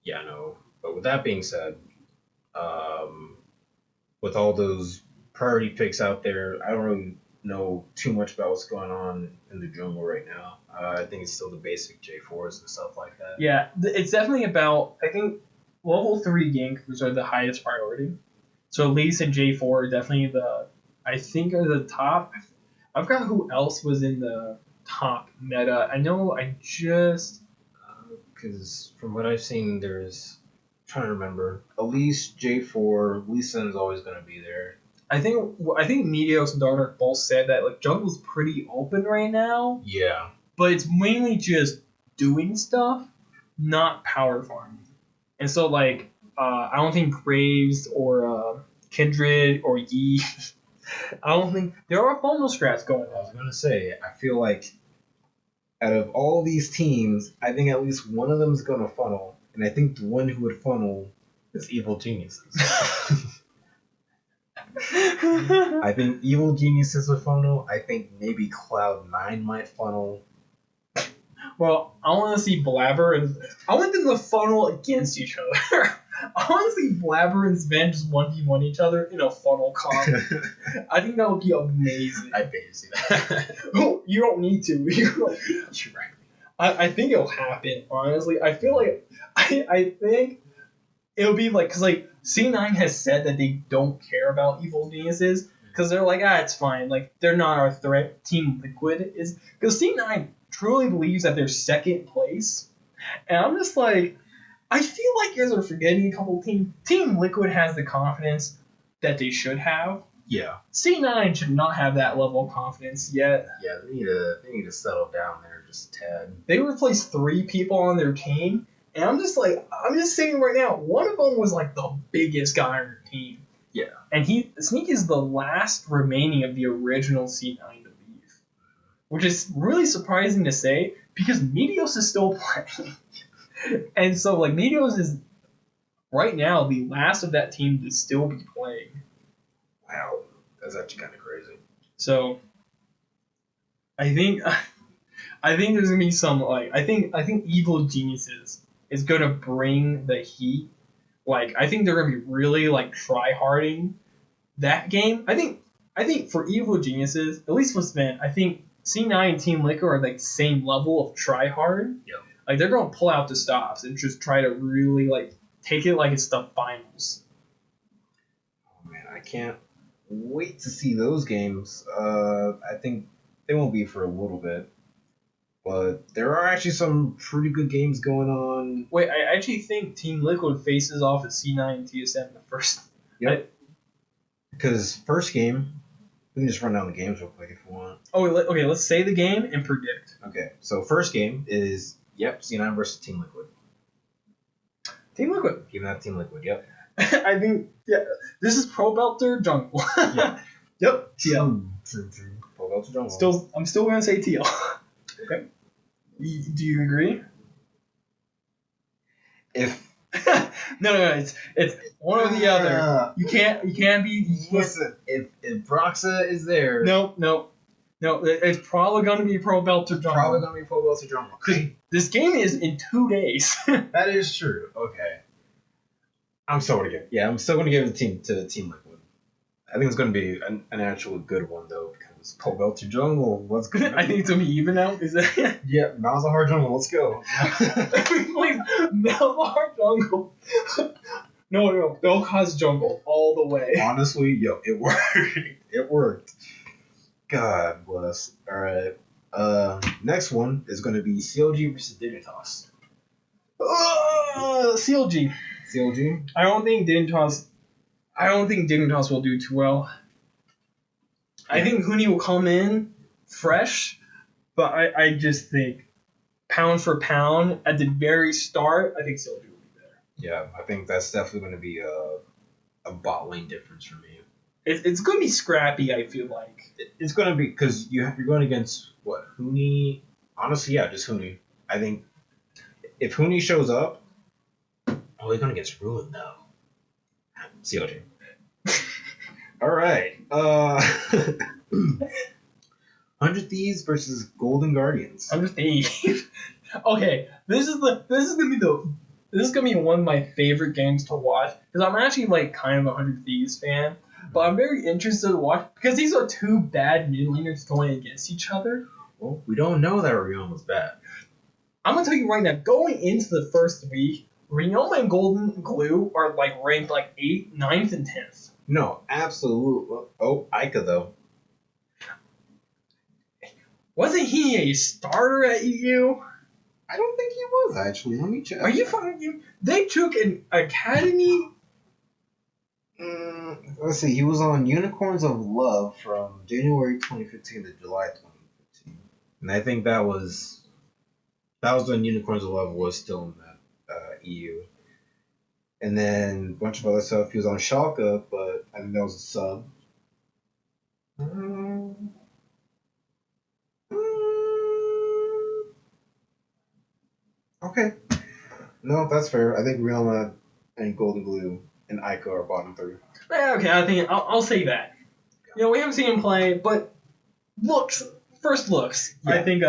Yeah, no. But with that being said, with all those priority picks out there, I don't really know too much about what's going on in the jungle right now. I think it's still the basic J4s and stuff like that. Yeah, it's definitely about, I think level 3 gankers are the highest priority. So Elise and J4 are definitely are the top. I forgot who else was in the top meta. I know because from what I've seen, I'm trying to remember. Elise, J4, Lee Sin's always going to be there. I think Meteos and Dark both said that jungle's pretty open right now. Yeah. But it's mainly just doing stuff, not power farming. And so I don't think Graves or Kindred or Yi I don't think there are funnel strats going on. I was gonna say, I feel like out of all these teams, I think at least one of them is gonna funnel, and I think the one who would funnel is Evil Geniuses. I think Evil Geniuses would funnel. I think maybe Cloud9 might funnel. Well, I want to see Blabber and I want them to funnel against each other. I want to see Blabber and Sven just 1v1 each other in a funnel comp. I think that would be amazing. I'd pay to see that. Oh, you don't need to. You're right. I think it'll happen, honestly. I feel like I think it'll be like because like C9 has said that they don't care about evil geniuses because they're like it's fine, like they're not our threat. Team Liquid is because C9 truly believes that they're second place, and I'm just like I feel like you guys are forgetting a couple teams. Team Liquid has the confidence that they should have. Yeah. C9 should not have that level of confidence yet. Yeah, they need to settle down there just a tad. They replaced 3 people on their team, and I'm just saying right now, one of them was like the biggest guy on their team. Yeah. And Sneak is the last remaining of the original C9 to leave. Which is really surprising to say, because Meteos is still playing. And so like Meteos is right now the last of that team to still be playing. Wow. That's actually kind of crazy. So I think there's gonna be some like I think Evil Geniuses is gonna bring the heat. Like I think they're gonna be really like try-harding that game. I think for Evil Geniuses, at least with Sven, I think C9 and Team Liquor are like same level of try-hard. Yep. Like they're gonna pull out the stops and just try to really like take it like it's the finals. Oh man, I can't wait to see those games. I think they won't be for a little bit. But there are actually some pretty good games going on. Wait, I actually think Team Liquid faces off at C9 and TSM the first. Yep. Because first game, we can just run down the games real quick if you want. Okay, let's say the game and predict. Okay, so first game is, C9 versus Team Liquid. Team Liquid. Giving that Team Liquid, yep. I think, this is Pro Belter Jungle. Yeah. Yep, TL. True. Pro Belter Jungle. I'm still going to say TL. Okay. Do you agree? If no, it's one or the other. You can't be. Listen, if Broxa is there, No. It's probably going to be Pro Belter Jungle. Probably going to be Pro Belter Jungle. This game is in 2 days. That is true. Okay. I'm still gonna give it to Team Liquid. I think it's gonna be an actually good one though, because Pro Belter Jungle, let's go. I think it's gonna be even now. Is that? Yeah, Malzahar Jungle, let's go. Please, Malzahar Jungle. No, Belkaz Jungle all the way. Honestly, it worked. It worked. God bless. All right. Next one is gonna be CLG versus Dignitas. CLG. CLG. I don't think Dignitas will do too well. I think Huni will come in fresh, but I just think pound for pound at the very start, I think CLG will be better. Yeah, I think that's definitely going to be a bot lane difference for me. It's going to be scrappy, I feel like. It's going to be, because you're going against, what, Huni? Honestly, yeah, just Huni. I think if Huni shows up, they're going against Ruin, though. CLG. All right. 100 Thieves versus Golden Guardians. 100 Thieves. Okay, this is gonna be one of my favorite games to watch because I'm actually like kind of a 100 Thieves fan, but I'm very interested to watch because these are 2 bad mid laners going against each other. Well, we don't know that Rion was bad. I'm gonna tell you right now, going into the first week, Ryoma and Golden Glue are like ranked like 8th, 9th, and 10th. No, absolutely. Oh, Ica though. Wasn't he a starter at EU? I don't think he was actually. Let me check. Are you fucking? They took an academy. Let's see. He was on Unicorns of Love from January 2015 to July 2015, and I think that was when Unicorns of Love was still in that EU. And then a bunch of other stuff. He was on Schalke, but I think that was a sub. Okay. No, that's fair. I think Realma and Golden Glue and Ico are bottom 3. Okay, I think I'll say that. We haven't seen him play, but first looks, Yeah. I think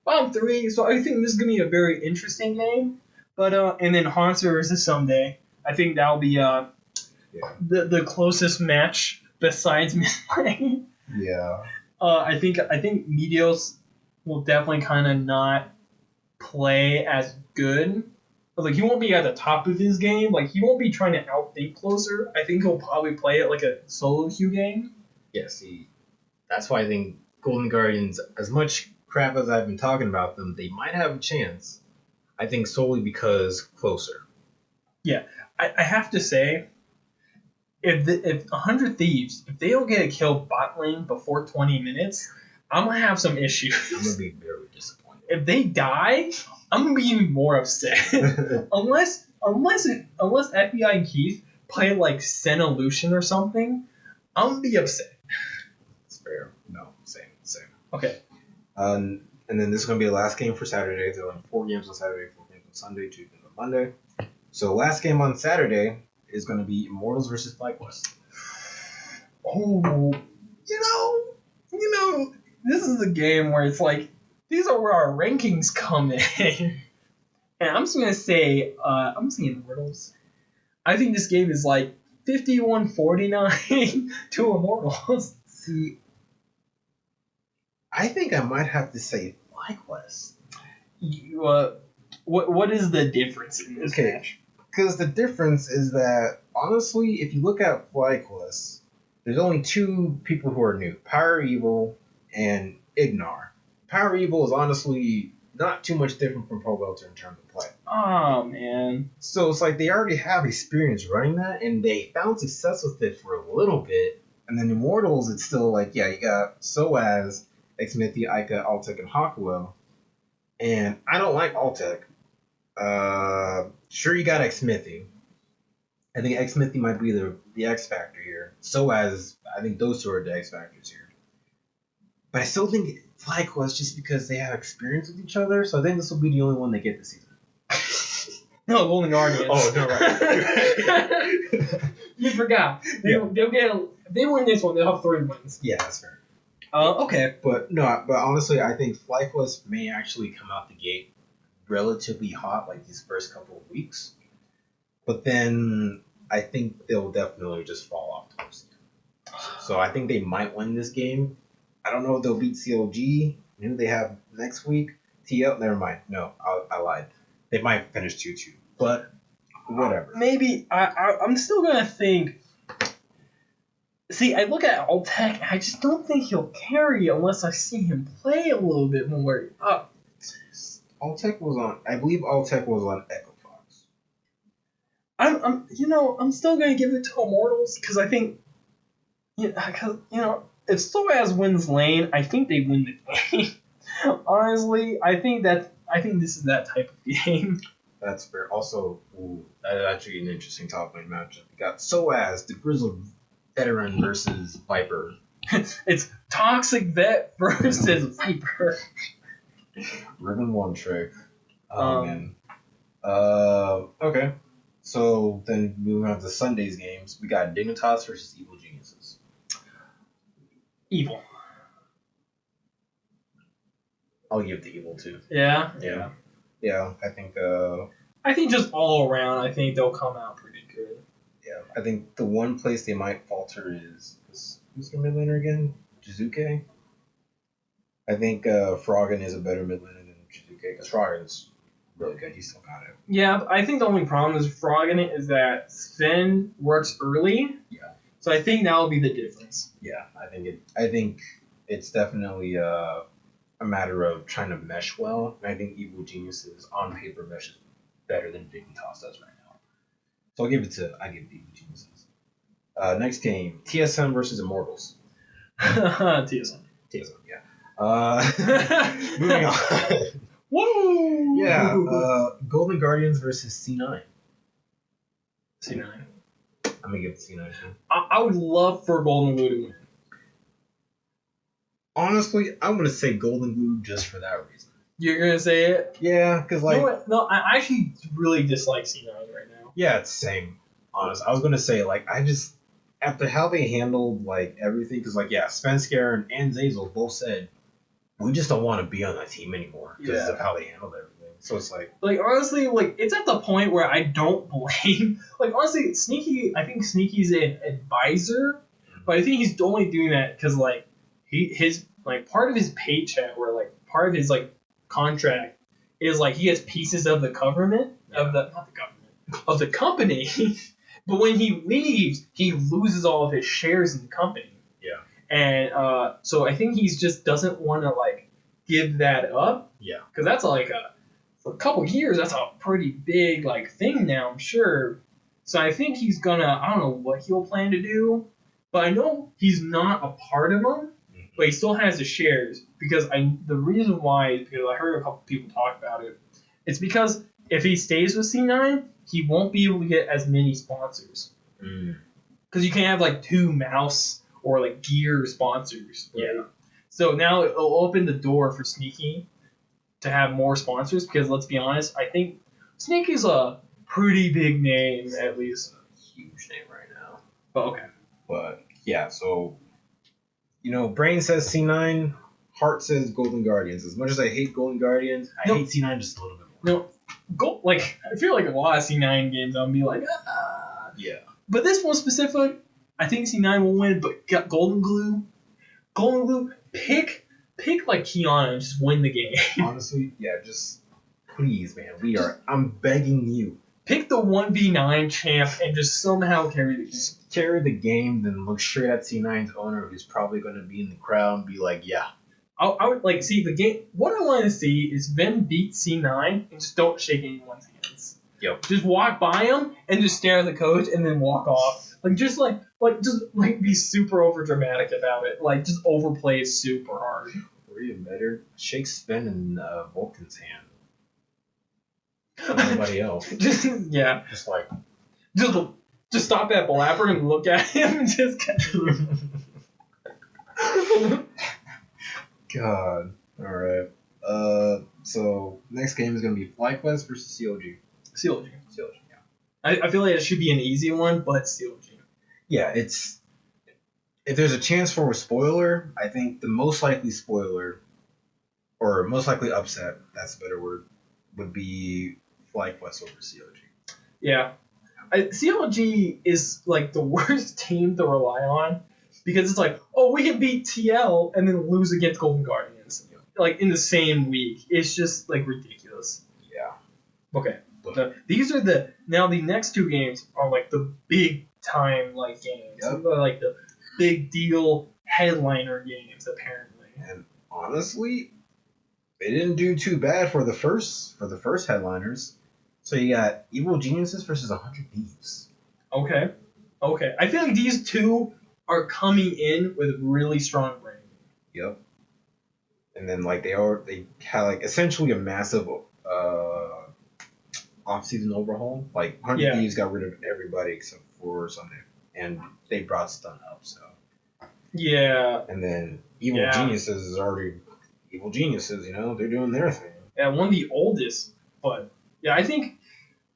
bottom 3. So I think this is gonna be a very interesting game. But and then Hanser versus Someday. I think that'll be the closest match besides Midlane. Yeah. I think Medios will definitely kind of not play as good. Like he won't be at the top of his game. Like he won't be trying to outthink Closer. I think he'll probably play it like a solo queue game. Yeah, see, that's why I think Golden Guardians, as much crap as I've been talking about them, they might have a chance. I think solely because Closer. Yeah, I have to say, if 100 Thieves, if they don't get a kill bot lane before 20 minutes, I'm gonna have some issues. I'm gonna be very disappointed. If they die, I'm gonna be even more upset. unless FBI and Keith play like Senna Lucian or something, I'm gonna be upset. It's fair. No, same. Okay. And then this is gonna be the last game for Saturday. There are 4 games on Saturday, 4 games on Sunday, 2 games on Monday. So last game on Saturday is gonna be Immortals versus FlyQuest. Oh, you know, this is a game where it's like these are where our rankings come in. And I'm just gonna say, I'm saying Immortals. I think this game is like 51-49 to Immortals. See, I think I might have to say FlyQuest. What is the difference in this match? Because the difference is that, honestly, if you look at FlyQuest, there's only 2 people who are new, Power Evil and Ignar. Power Evil is honestly not too much different from Pro Belter in terms of play. Oh, man. So it's like they already have experience running that, and they found success with it for a little bit. And then Immortals, it's still like, yeah, you got Soaz, Xmithy, Ica, Altec, and Hakuel. And I don't like Altec. Sure, you got Xmithy. I think Xmithy might be the X factor here. Soaz, I think those 2 are the X factors here. But I still think FlyQuest, just because they have experience with each other, so I think this will be the only one they get this season. No, Golden Guardians. Oh, no, right. You forgot. They'll get. If they win this one, they'll have 3 wins. Yeah, that's fair. Okay. But honestly, I think FlyQuest may actually come out the gate relatively hot, like these first couple of weeks. But then I think they'll definitely just fall off towards the end. So I think they might win this game. I don't know if they'll beat CLG. Who they have next week? TL? Never mind. No, I lied. They might finish 2-2. But whatever. Maybe I'm still gonna think. See, I look at Altec, I just don't think he'll carry unless I see him play a little bit more. Altec was on. I believe Altec was on Echo Fox. I'm still gonna give it to Immortals because I think, if Soaz wins lane, I think they win the game. Honestly, I think this is that type of game. That's fair. Also, that is actually an interesting top lane matchup. You got Soaz, the grizzled veteran, versus Viper. It's Toxic Vet versus Viper. Ribbon one trick. Oh man. Okay. So then moving on to Sunday's games, we got Dignitas versus Evil Geniuses. Evil. I'll give it to Evil too. Yeah. Yeah, I think. I think just all around, I think they'll come out pretty good. Yeah, I think the one place they might falter is who's their mid laner again? Jizuke. I think Froggen is a better mid laner than Jizuke because Froggen's really good. He's still got it. Yeah, I think the only problem is Froggen is that Sven works early. Yeah. So I think that will be the difference. Yeah, I think it's definitely a matter of trying to mesh well. And I think Evil Geniuses on paper meshes better than Dignitas does right now. So I give it to Evil Geniuses. Next game, TSM versus Immortals. TSM, yeah. Moving on. Woo! Yeah, Golden Guardians versus C9. C9. I'm gonna give it to C9 too. I would love for Golden Blue to win. Honestly, I'm gonna say Golden Blue just for that reason. You're gonna say it? Yeah, because like No, I actually really dislike C9 right now. yeah, it's the same. honest. I was gonna say like I just after how they handled like everything, because like yeah, Spencer and Zazel both said we just don't want to be on that team anymore because of how they handled everything. So it's like honestly, like it's at the point where I don't blame. Like honestly, Sneaky. I think Sneaky's an advisor, but I think he's only doing that because like his like part of his paycheck or like part of his like contract is like he has pieces of the government of the not the government of the company. But when he leaves, he loses all of his shares in the company. yeah, And so I think he's just doesn't want to like give that up. Yeah. Because that's like for a couple years, that's a pretty big like thing now, I'm sure. So I think he's gonna I don't know what he'll plan to do, but I know he's not a part of them, but he still has the shares because the reason why is because I heard a couple people talk about it. It's because if he stays with C9, he won't be able to get as many sponsors. Because you can't have like 2 mouse or like gear sponsors. Right? Yeah. So now it'll open the door for Sneaky to have more sponsors because let's be honest, I think Sneaky's a pretty big name at least. Huge name right now. But okay. But yeah, so Brain says C9, Heart says Golden Guardians. As much as I hate Golden Guardians, I hate C9 just a little bit more. No, I feel like a lot of C9 games I'll be like, Yeah. But this one specific, I think C9 will win. But got Golden Glue, pick like Kiana and just win the game. Honestly, yeah, just please, man. I'm begging you. Pick the 1v9 champ and just somehow carry the game. Just carry the game, then look straight at C9's owner, who's probably going to be in the crowd, and be like, yeah. I would like see the game. What I want to see is Ven beat C9 and just don't shake anyone's hands. Yep. Just walk by him and just stare at the coach and then walk off. Just be super over dramatic about it. Like just overplay it super hard. Or even better, shake Sven and Vulcan's hand. Nobody else. Yeah. Just like just stop at Blabber and look at him and just catch him. God. Alright. So next game is gonna be FlyQuest versus CLG. CLG. Yeah. I feel like it should be an easy one, but CLG. Yeah, it's if there's a chance for a spoiler, I think the most likely spoiler or most likely upset, that's a better word, would be FlyQuest over CLG. Yeah. CLG is like the worst team to rely on because it's like, oh, we can beat TL and then lose against Golden Guardians like in the same week. It's just like ridiculous. Yeah. Okay. These are the next 2 games are like the big time like games. Yep. They're like the big deal headliner games apparently. And honestly, they didn't do too bad for the first headliners. So you got Evil Geniuses versus 100 Thieves. Okay. I feel like these 2 are coming in with really strong branding. Yep. And then like they had like essentially a massive off-season overhaul. Like 100 Thieves got rid of everybody except for Sunday, and they brought Stun up. So yeah. And then Evil Geniuses is already Evil Geniuses. They're doing their thing. Yeah, one of the oldest, but yeah, I think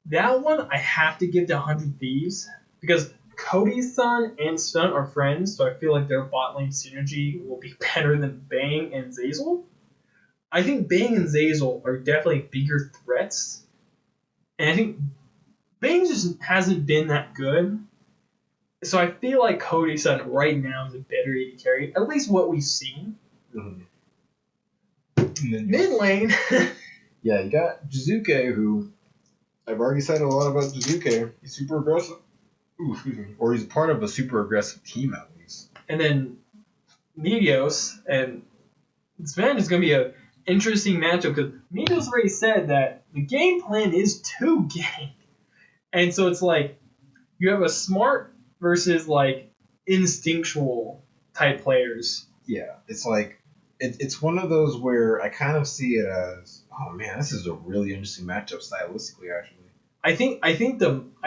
that one I have to give to 100 Thieves because Cody's son and Stunt are friends, so I feel like their bot lane synergy will be better than Bang and Zazel. I think Bang and Zazel are definitely bigger threats, and I think Bang just hasn't been that good. So I feel like Cody's son right now is a better AD carry, at least what we've seen. Mm-hmm. Mid lane. Yeah, you got Jizuke, who I've already said a lot about Jizuke. He's super aggressive. Ooh, excuse me. Or he's part of a super aggressive team at least. And then Meteos and Sven is going to be an interesting matchup because Meteos already said that the game plan is 2 gank. And so it's like you have a smart versus like instinctual type players. Yeah, it's like it's one of those where I kind of see it as, oh man, this is a really interesting matchup stylistically. Actually, I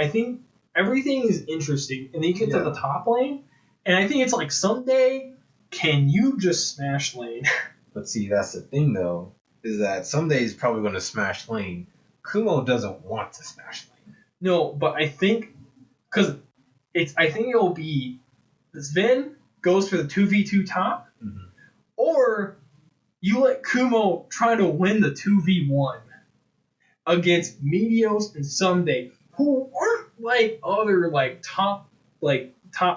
think everything is interesting, and then you get to the top lane, and I think it's like someday, can you just smash lane? But see, that's the thing though, is that someday he's probably going to smash lane. Kumo doesn't want to smash lane. No, but I think because I think it'll be Sven goes for the 2v2 top, or you let Kumo try to win the 2v1 against Meteos and Someday, who aren't like other top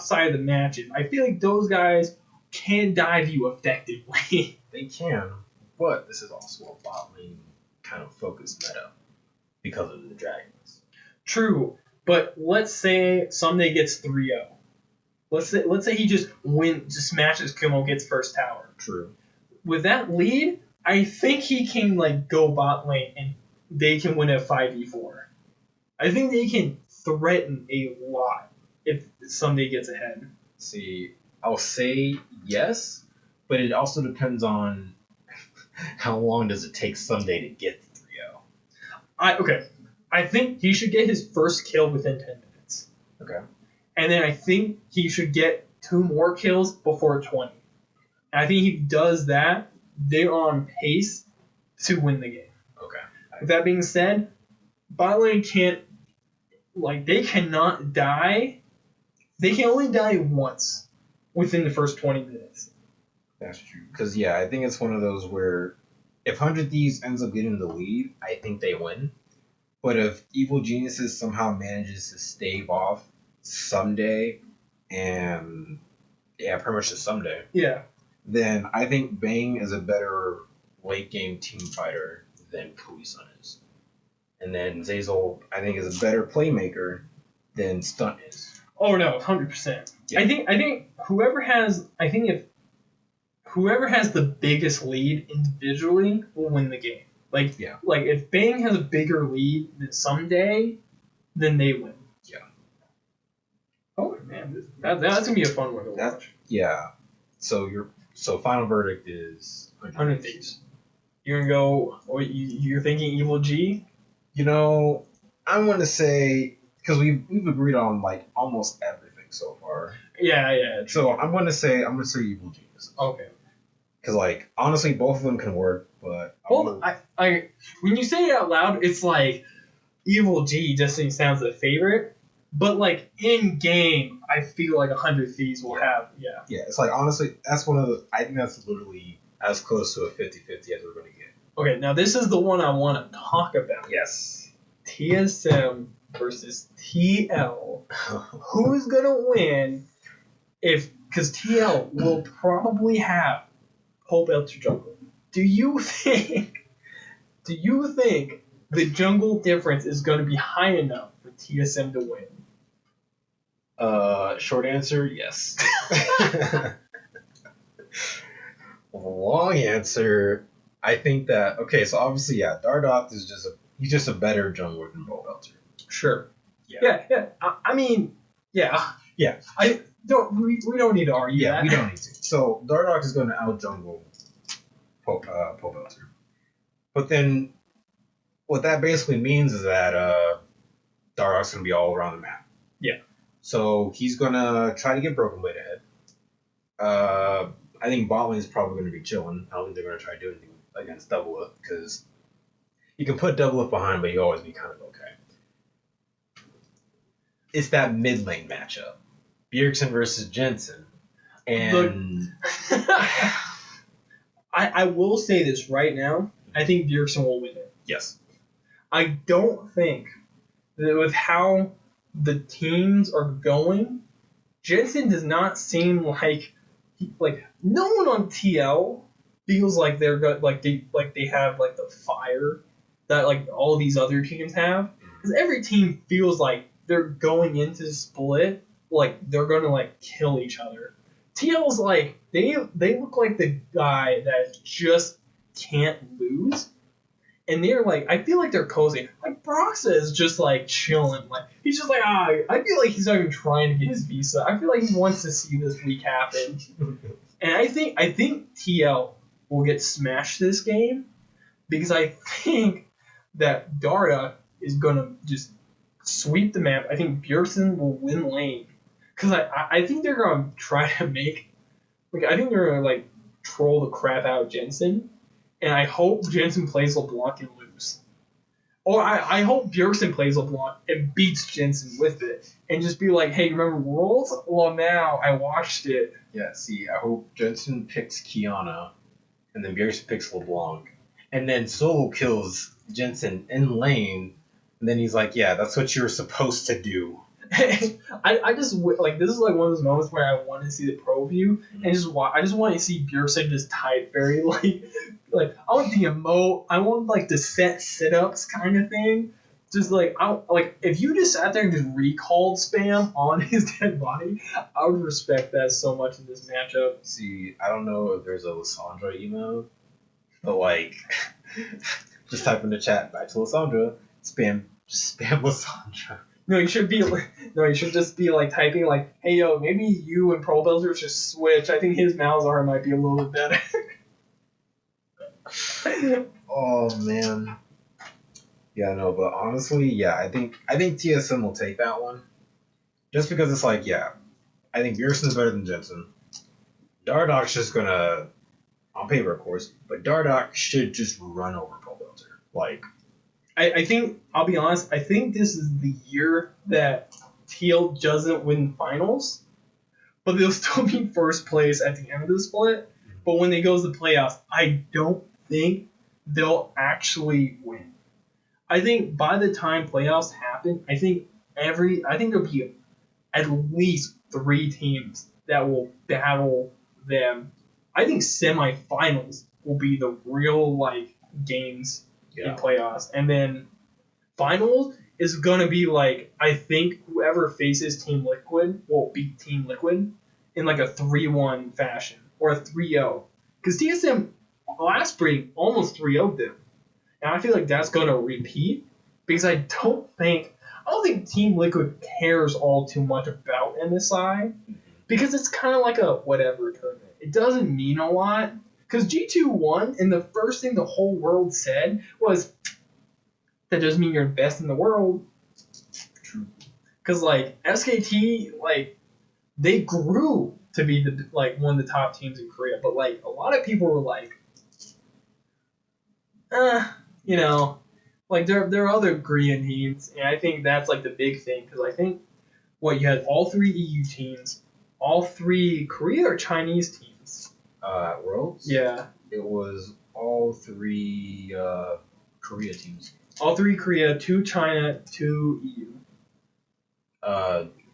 side of the matches. I feel like those guys can dive you effectively. They can, but this is also a bot lane kind of focused meta because of the dragons. True, but let's say Someday gets 3-0. Let's say he just smashes Kumo, gets first tower. True. With that lead, I think he can go bot lane and they can win a 5v4. I think they can threaten a lot if Someday gets ahead. See, I'll say yes, but it also depends on how long does it take Someday to get to 3-0. I think he should get his first kill within 10 minutes. Okay. And then I think he should get 2 more kills before 20. And I think he does that, they're on pace to win the game. Okay. With that being said, bot lane can't, they cannot die. They can only die once within the first 20 minutes. That's true. Because, yeah, I think it's one of those where if 100 Thieves ends up getting the lead, I think they win. But if Evil Geniuses somehow manages to stave off Someday and, yeah, pretty much just Someday. Yeah. Then I think Bang is a better late game team fighter than Kui-san is. And then Zazel, I think, is a better playmaker than Stunt is. Oh no, 100%. Yeah. I think whoever has the biggest lead individually will win the game. If Bang has a bigger lead than Someday, then they win. Yeah. Oh man, that's gonna be a fun one to watch. Yeah. So final verdict is 100 Thieves. You're gonna go. Or you're thinking Evil G? I'm gonna say because we've agreed on almost everything so far. Yeah. True. So I'm gonna say Evil Genius. Okay. Because honestly, both of them can work, but I when you say it out loud, it's like Evil G just sounds the favorite, but in game, I feel like 100 Thieves will have. Yeah. Yeah, it's honestly, that's one of the. I think that's literally as close to a 50-50 as we're gonna get. Okay, now this is the one I want to talk about. Yes. TSM versus TL. Who's gonna win? Because TL will probably have Hope Elter jungle. Do you think the jungle difference is going to be high enough for TSM to win? Short answer, yes. Long answer, I think that so obviously Dardoth is just a better jungler than Hope Elter. Sure. Yeah. I mean, yeah. Yeah. We don't need to argue that. Yeah, we don't need to. So Dardoch is going to out-jungle Hope Elter. But then what that basically means is that Dardoch's going to be all around the map. Yeah. So he's going to try to get Broken Blade ahead. I think bot lane is probably going to be chilling. I don't think they're going to try to do anything against Doublelift because you can put Doublelift behind, but you always be kind of okay. It's that mid lane matchup. Bjergsen versus Jensen. And I will say this right now. I think Bjergsen will win it. Yes. I don't think that with how the teams are going, Jensen does not seem like no one on TL feels like they're good, they have the fire that all these other teams have. Because every team feels like they're going into the split they're gonna kill each other. TL's they look like the guy that just can't lose, and they're I feel like they're cozy. Broxa is just chilling. He's just I feel like he's not even trying to get his visa. I feel like he wants to see this week happen. And I think TL will get smashed this game because I think that Darda is gonna just sweep the map. I think Bjergsen will win lane because I think they're gonna try to make I think they're gonna troll the crap out of Jensen, and I hope Jensen plays LeBlanc and lose. Or I hope Bjergsen plays LeBlanc and beats Jensen with it. And just be like, hey, remember Worlds? Well, now I watched it. Yeah, see, I hope Jensen picks Kiana, and then Bjergsen picks LeBlanc. And then Solo kills Jensen in lane, and then he's like, yeah, that's what you were supposed to do. I just like this is like one of those moments where I want to see the pro view and I just want to see Bjergsen just type very like I want the emote, I want like the set sit-ups kind of thing. Just like if you just sat there and just recalled spam on his dead body, I would respect that so much in this matchup. See, I don't know if there's a Lissandra email, but like, just type in the chat back to Lissandra, spam Lissandra. No, you should just be like typing like, hey yo, maybe you and Pro Builders just switch. I think his Malzahar might be a little bit better. Oh man. Yeah, no, but honestly, yeah, I think TSM will take that one. Just because it's like, yeah, I think Bjergsen's better than Jensen. Dardok's just gonna, on paper of course, but Dardok should just run over Pro Builder. Like, I think, I'll be honest, I think this is the year that Teal doesn't win finals, but they'll still be first place at the end of the split. But when they go to the playoffs, I don't think they'll actually win. I think by the time playoffs happen, I think there'll be at least 3 teams that will battle them. I think semifinals will be the real like games in playoffs, and then finals is gonna be like I think whoever faces Team Liquid will beat Team Liquid in like a 3-1 fashion or a 3-0 because TSM last spring almost 3-0'd them, and I feel like that's gonna repeat because I don't think Team Liquid cares all too much about MSI because it's kind of like a whatever tournament. It doesn't mean a lot. Because G2 won, and the first thing the whole world said was, that doesn't mean you're the best in the world. True. Because, like, SKT, like, they grew to be, one of the top teams in Korea. But, like, a lot of people were like, you know, like, there are other Korean teams. And I think that's, like, the big thing. Because I think, you had all 3 EU teams, all 3 Korea or Chinese teams. At Worlds? Yeah. It was all 3 Korea teams. All 3 Korea, 2 China, 2 EU.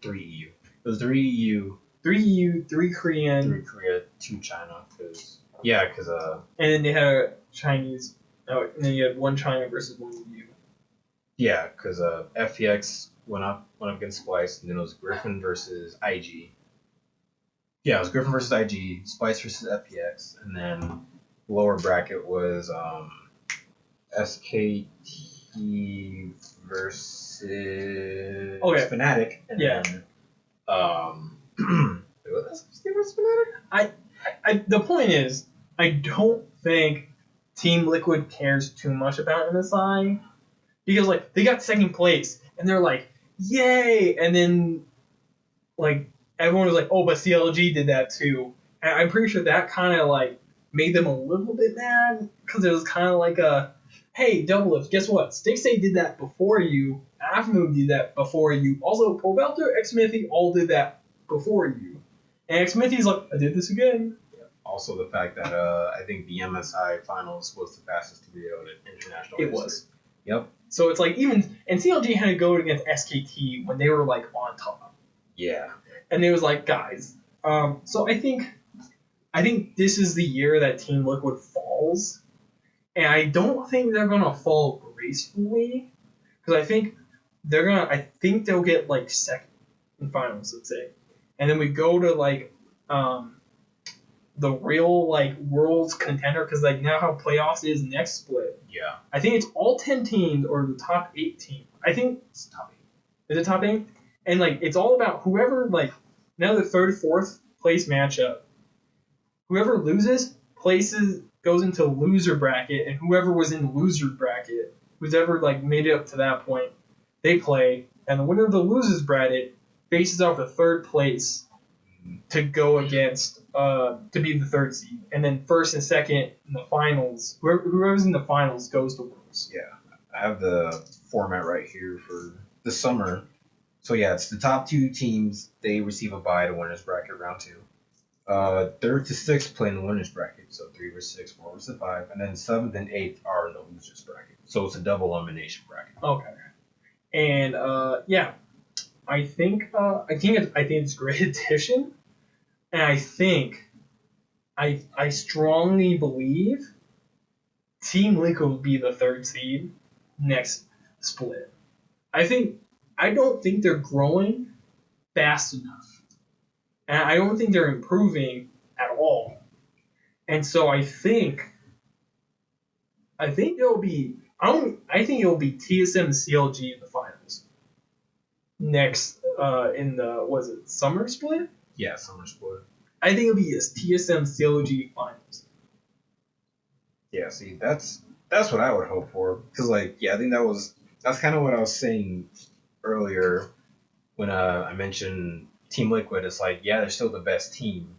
3 EU. It was 3 EU. 3 EU, 3 Korean. 3 Korea, 2 China. Because and then they had a Chinese. Oh, and then you had 1 China versus 1 EU. Yeah, because FPX went up against Splice, and then it was Griffin versus IG. Yeah, it was Griffin versus IG, Spice versus FPX, and then lower bracket was SKT versus Fnatic, and then was SKT versus Fnatic? The point is, I don't think Team Liquid cares too much about MSI because like they got 2nd place and they're like, yay, and then like. Everyone was like, oh, but CLG did that too. And I'm pretty sure that kind of like made them a little bit mad because it was kind of like hey, Double Lips, guess what? Stixay did that before you. Aftermoon did that before you. Also, Probelter, Xmithy all did that before you. And Xmithy's like, I did this again. Also, the fact that I think the MSI finals was the fastest 3-0 in international history. Was. Yep. So it's like and CLG had to go against SKT when they were like on top. Yeah. And it was like, guys. So I think this is the year that Team Liquid falls, and I don't think they're gonna fall gracefully, because I think they'll get like 2nd in finals, let's say, and then we go to like the real like world's contender, because like now how playoffs is next split. Yeah. I think it's all 10 teams or the top 8 teams. I think it's top 8. Is it top 8? And like it's all about whoever like. Now the 3rd, 4th place matchup. Whoever loses goes into loser bracket, and whoever was in the loser bracket, who's ever like made it up to that point, they play, and the winner of the losers bracket faces off the 3rd place to go against to be the 3rd seed, and then 1st and 2nd in the finals. Whoever's in the finals goes to Worlds. Yeah, I have the format right here for the summer. So yeah, it's the top two teams. They receive a bye to winners bracket round two. Third to sixth play in the winners bracket, so 3 versus 6, 4 versus 5, and then seventh and eighth are in the losers bracket. So it's a double elimination bracket. Okay. And yeah, I think it's a great addition, and I strongly believe Team Liquid will be the third seed next split. I don't think they're growing fast enough, and I don't think they're improving at all. And so I think it'll be I think it'll be TSM and CLG in the finals next in the was it summer split? Yeah, summer split. I think it'll be a TSM CLG finals. Yeah, see, that's what I would hope for. Cause like, yeah, I think that's kind of what I was saying earlier when I mentioned Team Liquid. It's like, yeah, they're still the best team,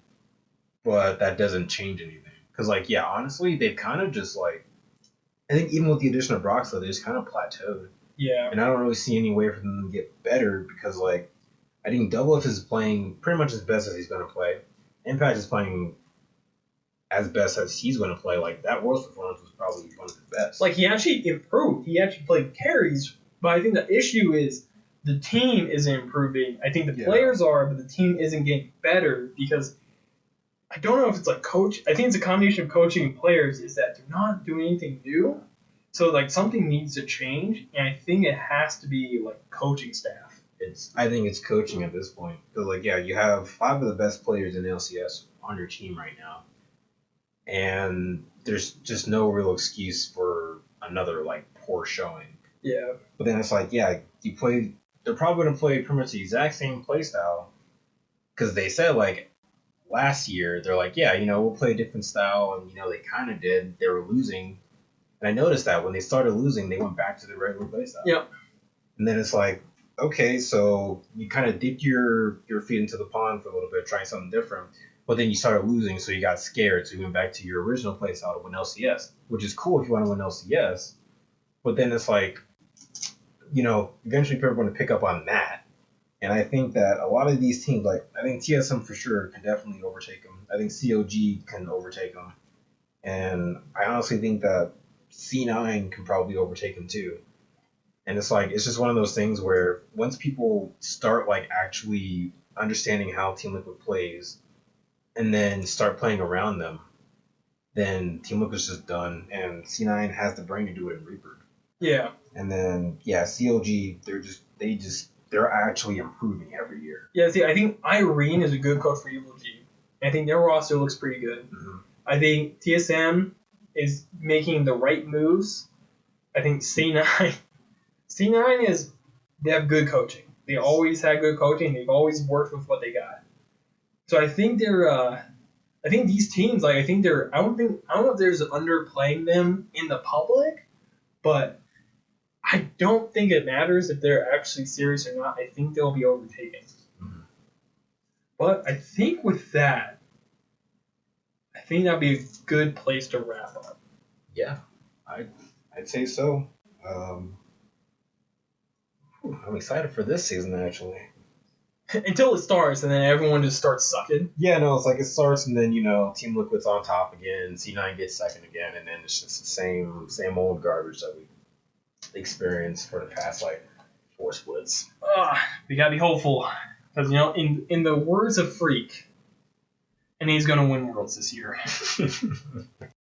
but that doesn't change anything. Cause like, yeah, honestly, they've kind of just like, I think even with the addition of Broxley, they just kind of plateaued. Yeah. And I don't really see any way for them to get better because like, I think Double F is playing pretty much as best as he's gonna play. Impact is playing as best as he's going to play. Like that Worlds performance was probably one of the best. Like he actually improved. He actually played carries, but I think the issue is the team isn't improving. I think the players are, but the team isn't getting better because I don't know if it's like coach. I think it's a combination of coaching and players. Is that they're not doing anything new, so like something needs to change, and I think it has to be like coaching staff. I think it's coaching at this point because like yeah, you have 5 of the best players in LCS on your team right now, and there's just no real excuse for another like poor showing. Yeah. But then it's like yeah, you play. They're probably gonna play pretty much the exact same play style because they said like last year they're like yeah, we'll play a different style, and they kind of did. They were losing, and I noticed that when they started losing, they went back to the regular play style. Yep. And then it's like okay, so you kind of dipped your feet into the pond for a little bit, trying something different. But then you started losing, so you got scared, so you went back to your original playstyle to win LCS, which is cool if you want to win LCS. But then it's like, eventually people are going to pick up on that. And I think that a lot of these teams, like I think TSM for sure can definitely overtake them. I think COG can overtake them. And I honestly think that C9 can probably overtake them too. And it's like it's just one of those things where once people start like actually understanding how Team Liquid plays and then start playing around them, then Team Liquid's just done and C9 has the brain to do it in Reaper. Yeah. And then COG they're actually improving every year. Yeah, see, I think Irene is a good coach for Evil G. I think their roster looks pretty good. Mm-hmm. I think TSM is making the right moves. I think C9 they have good coaching. They always had good coaching. They've always worked with what they got. So I think I think these teams, like I don't know if there's underplaying them in the public, but I don't think it matters if they're actually serious or not. I think they'll be overtaken. Mm-hmm. But I think with that, I think that'd be a good place to wrap up. Yeah, I'd say so. I'm excited for this season actually. Until it starts, and then everyone just starts sucking. Yeah, no, it's like it starts, and then Team Liquid's on top again, C9 gets second again, and then it's just the same old garbage that we experienced for the past like 4 splits. We gotta be hopeful, because in the words of Freak, and he's gonna win Worlds this year.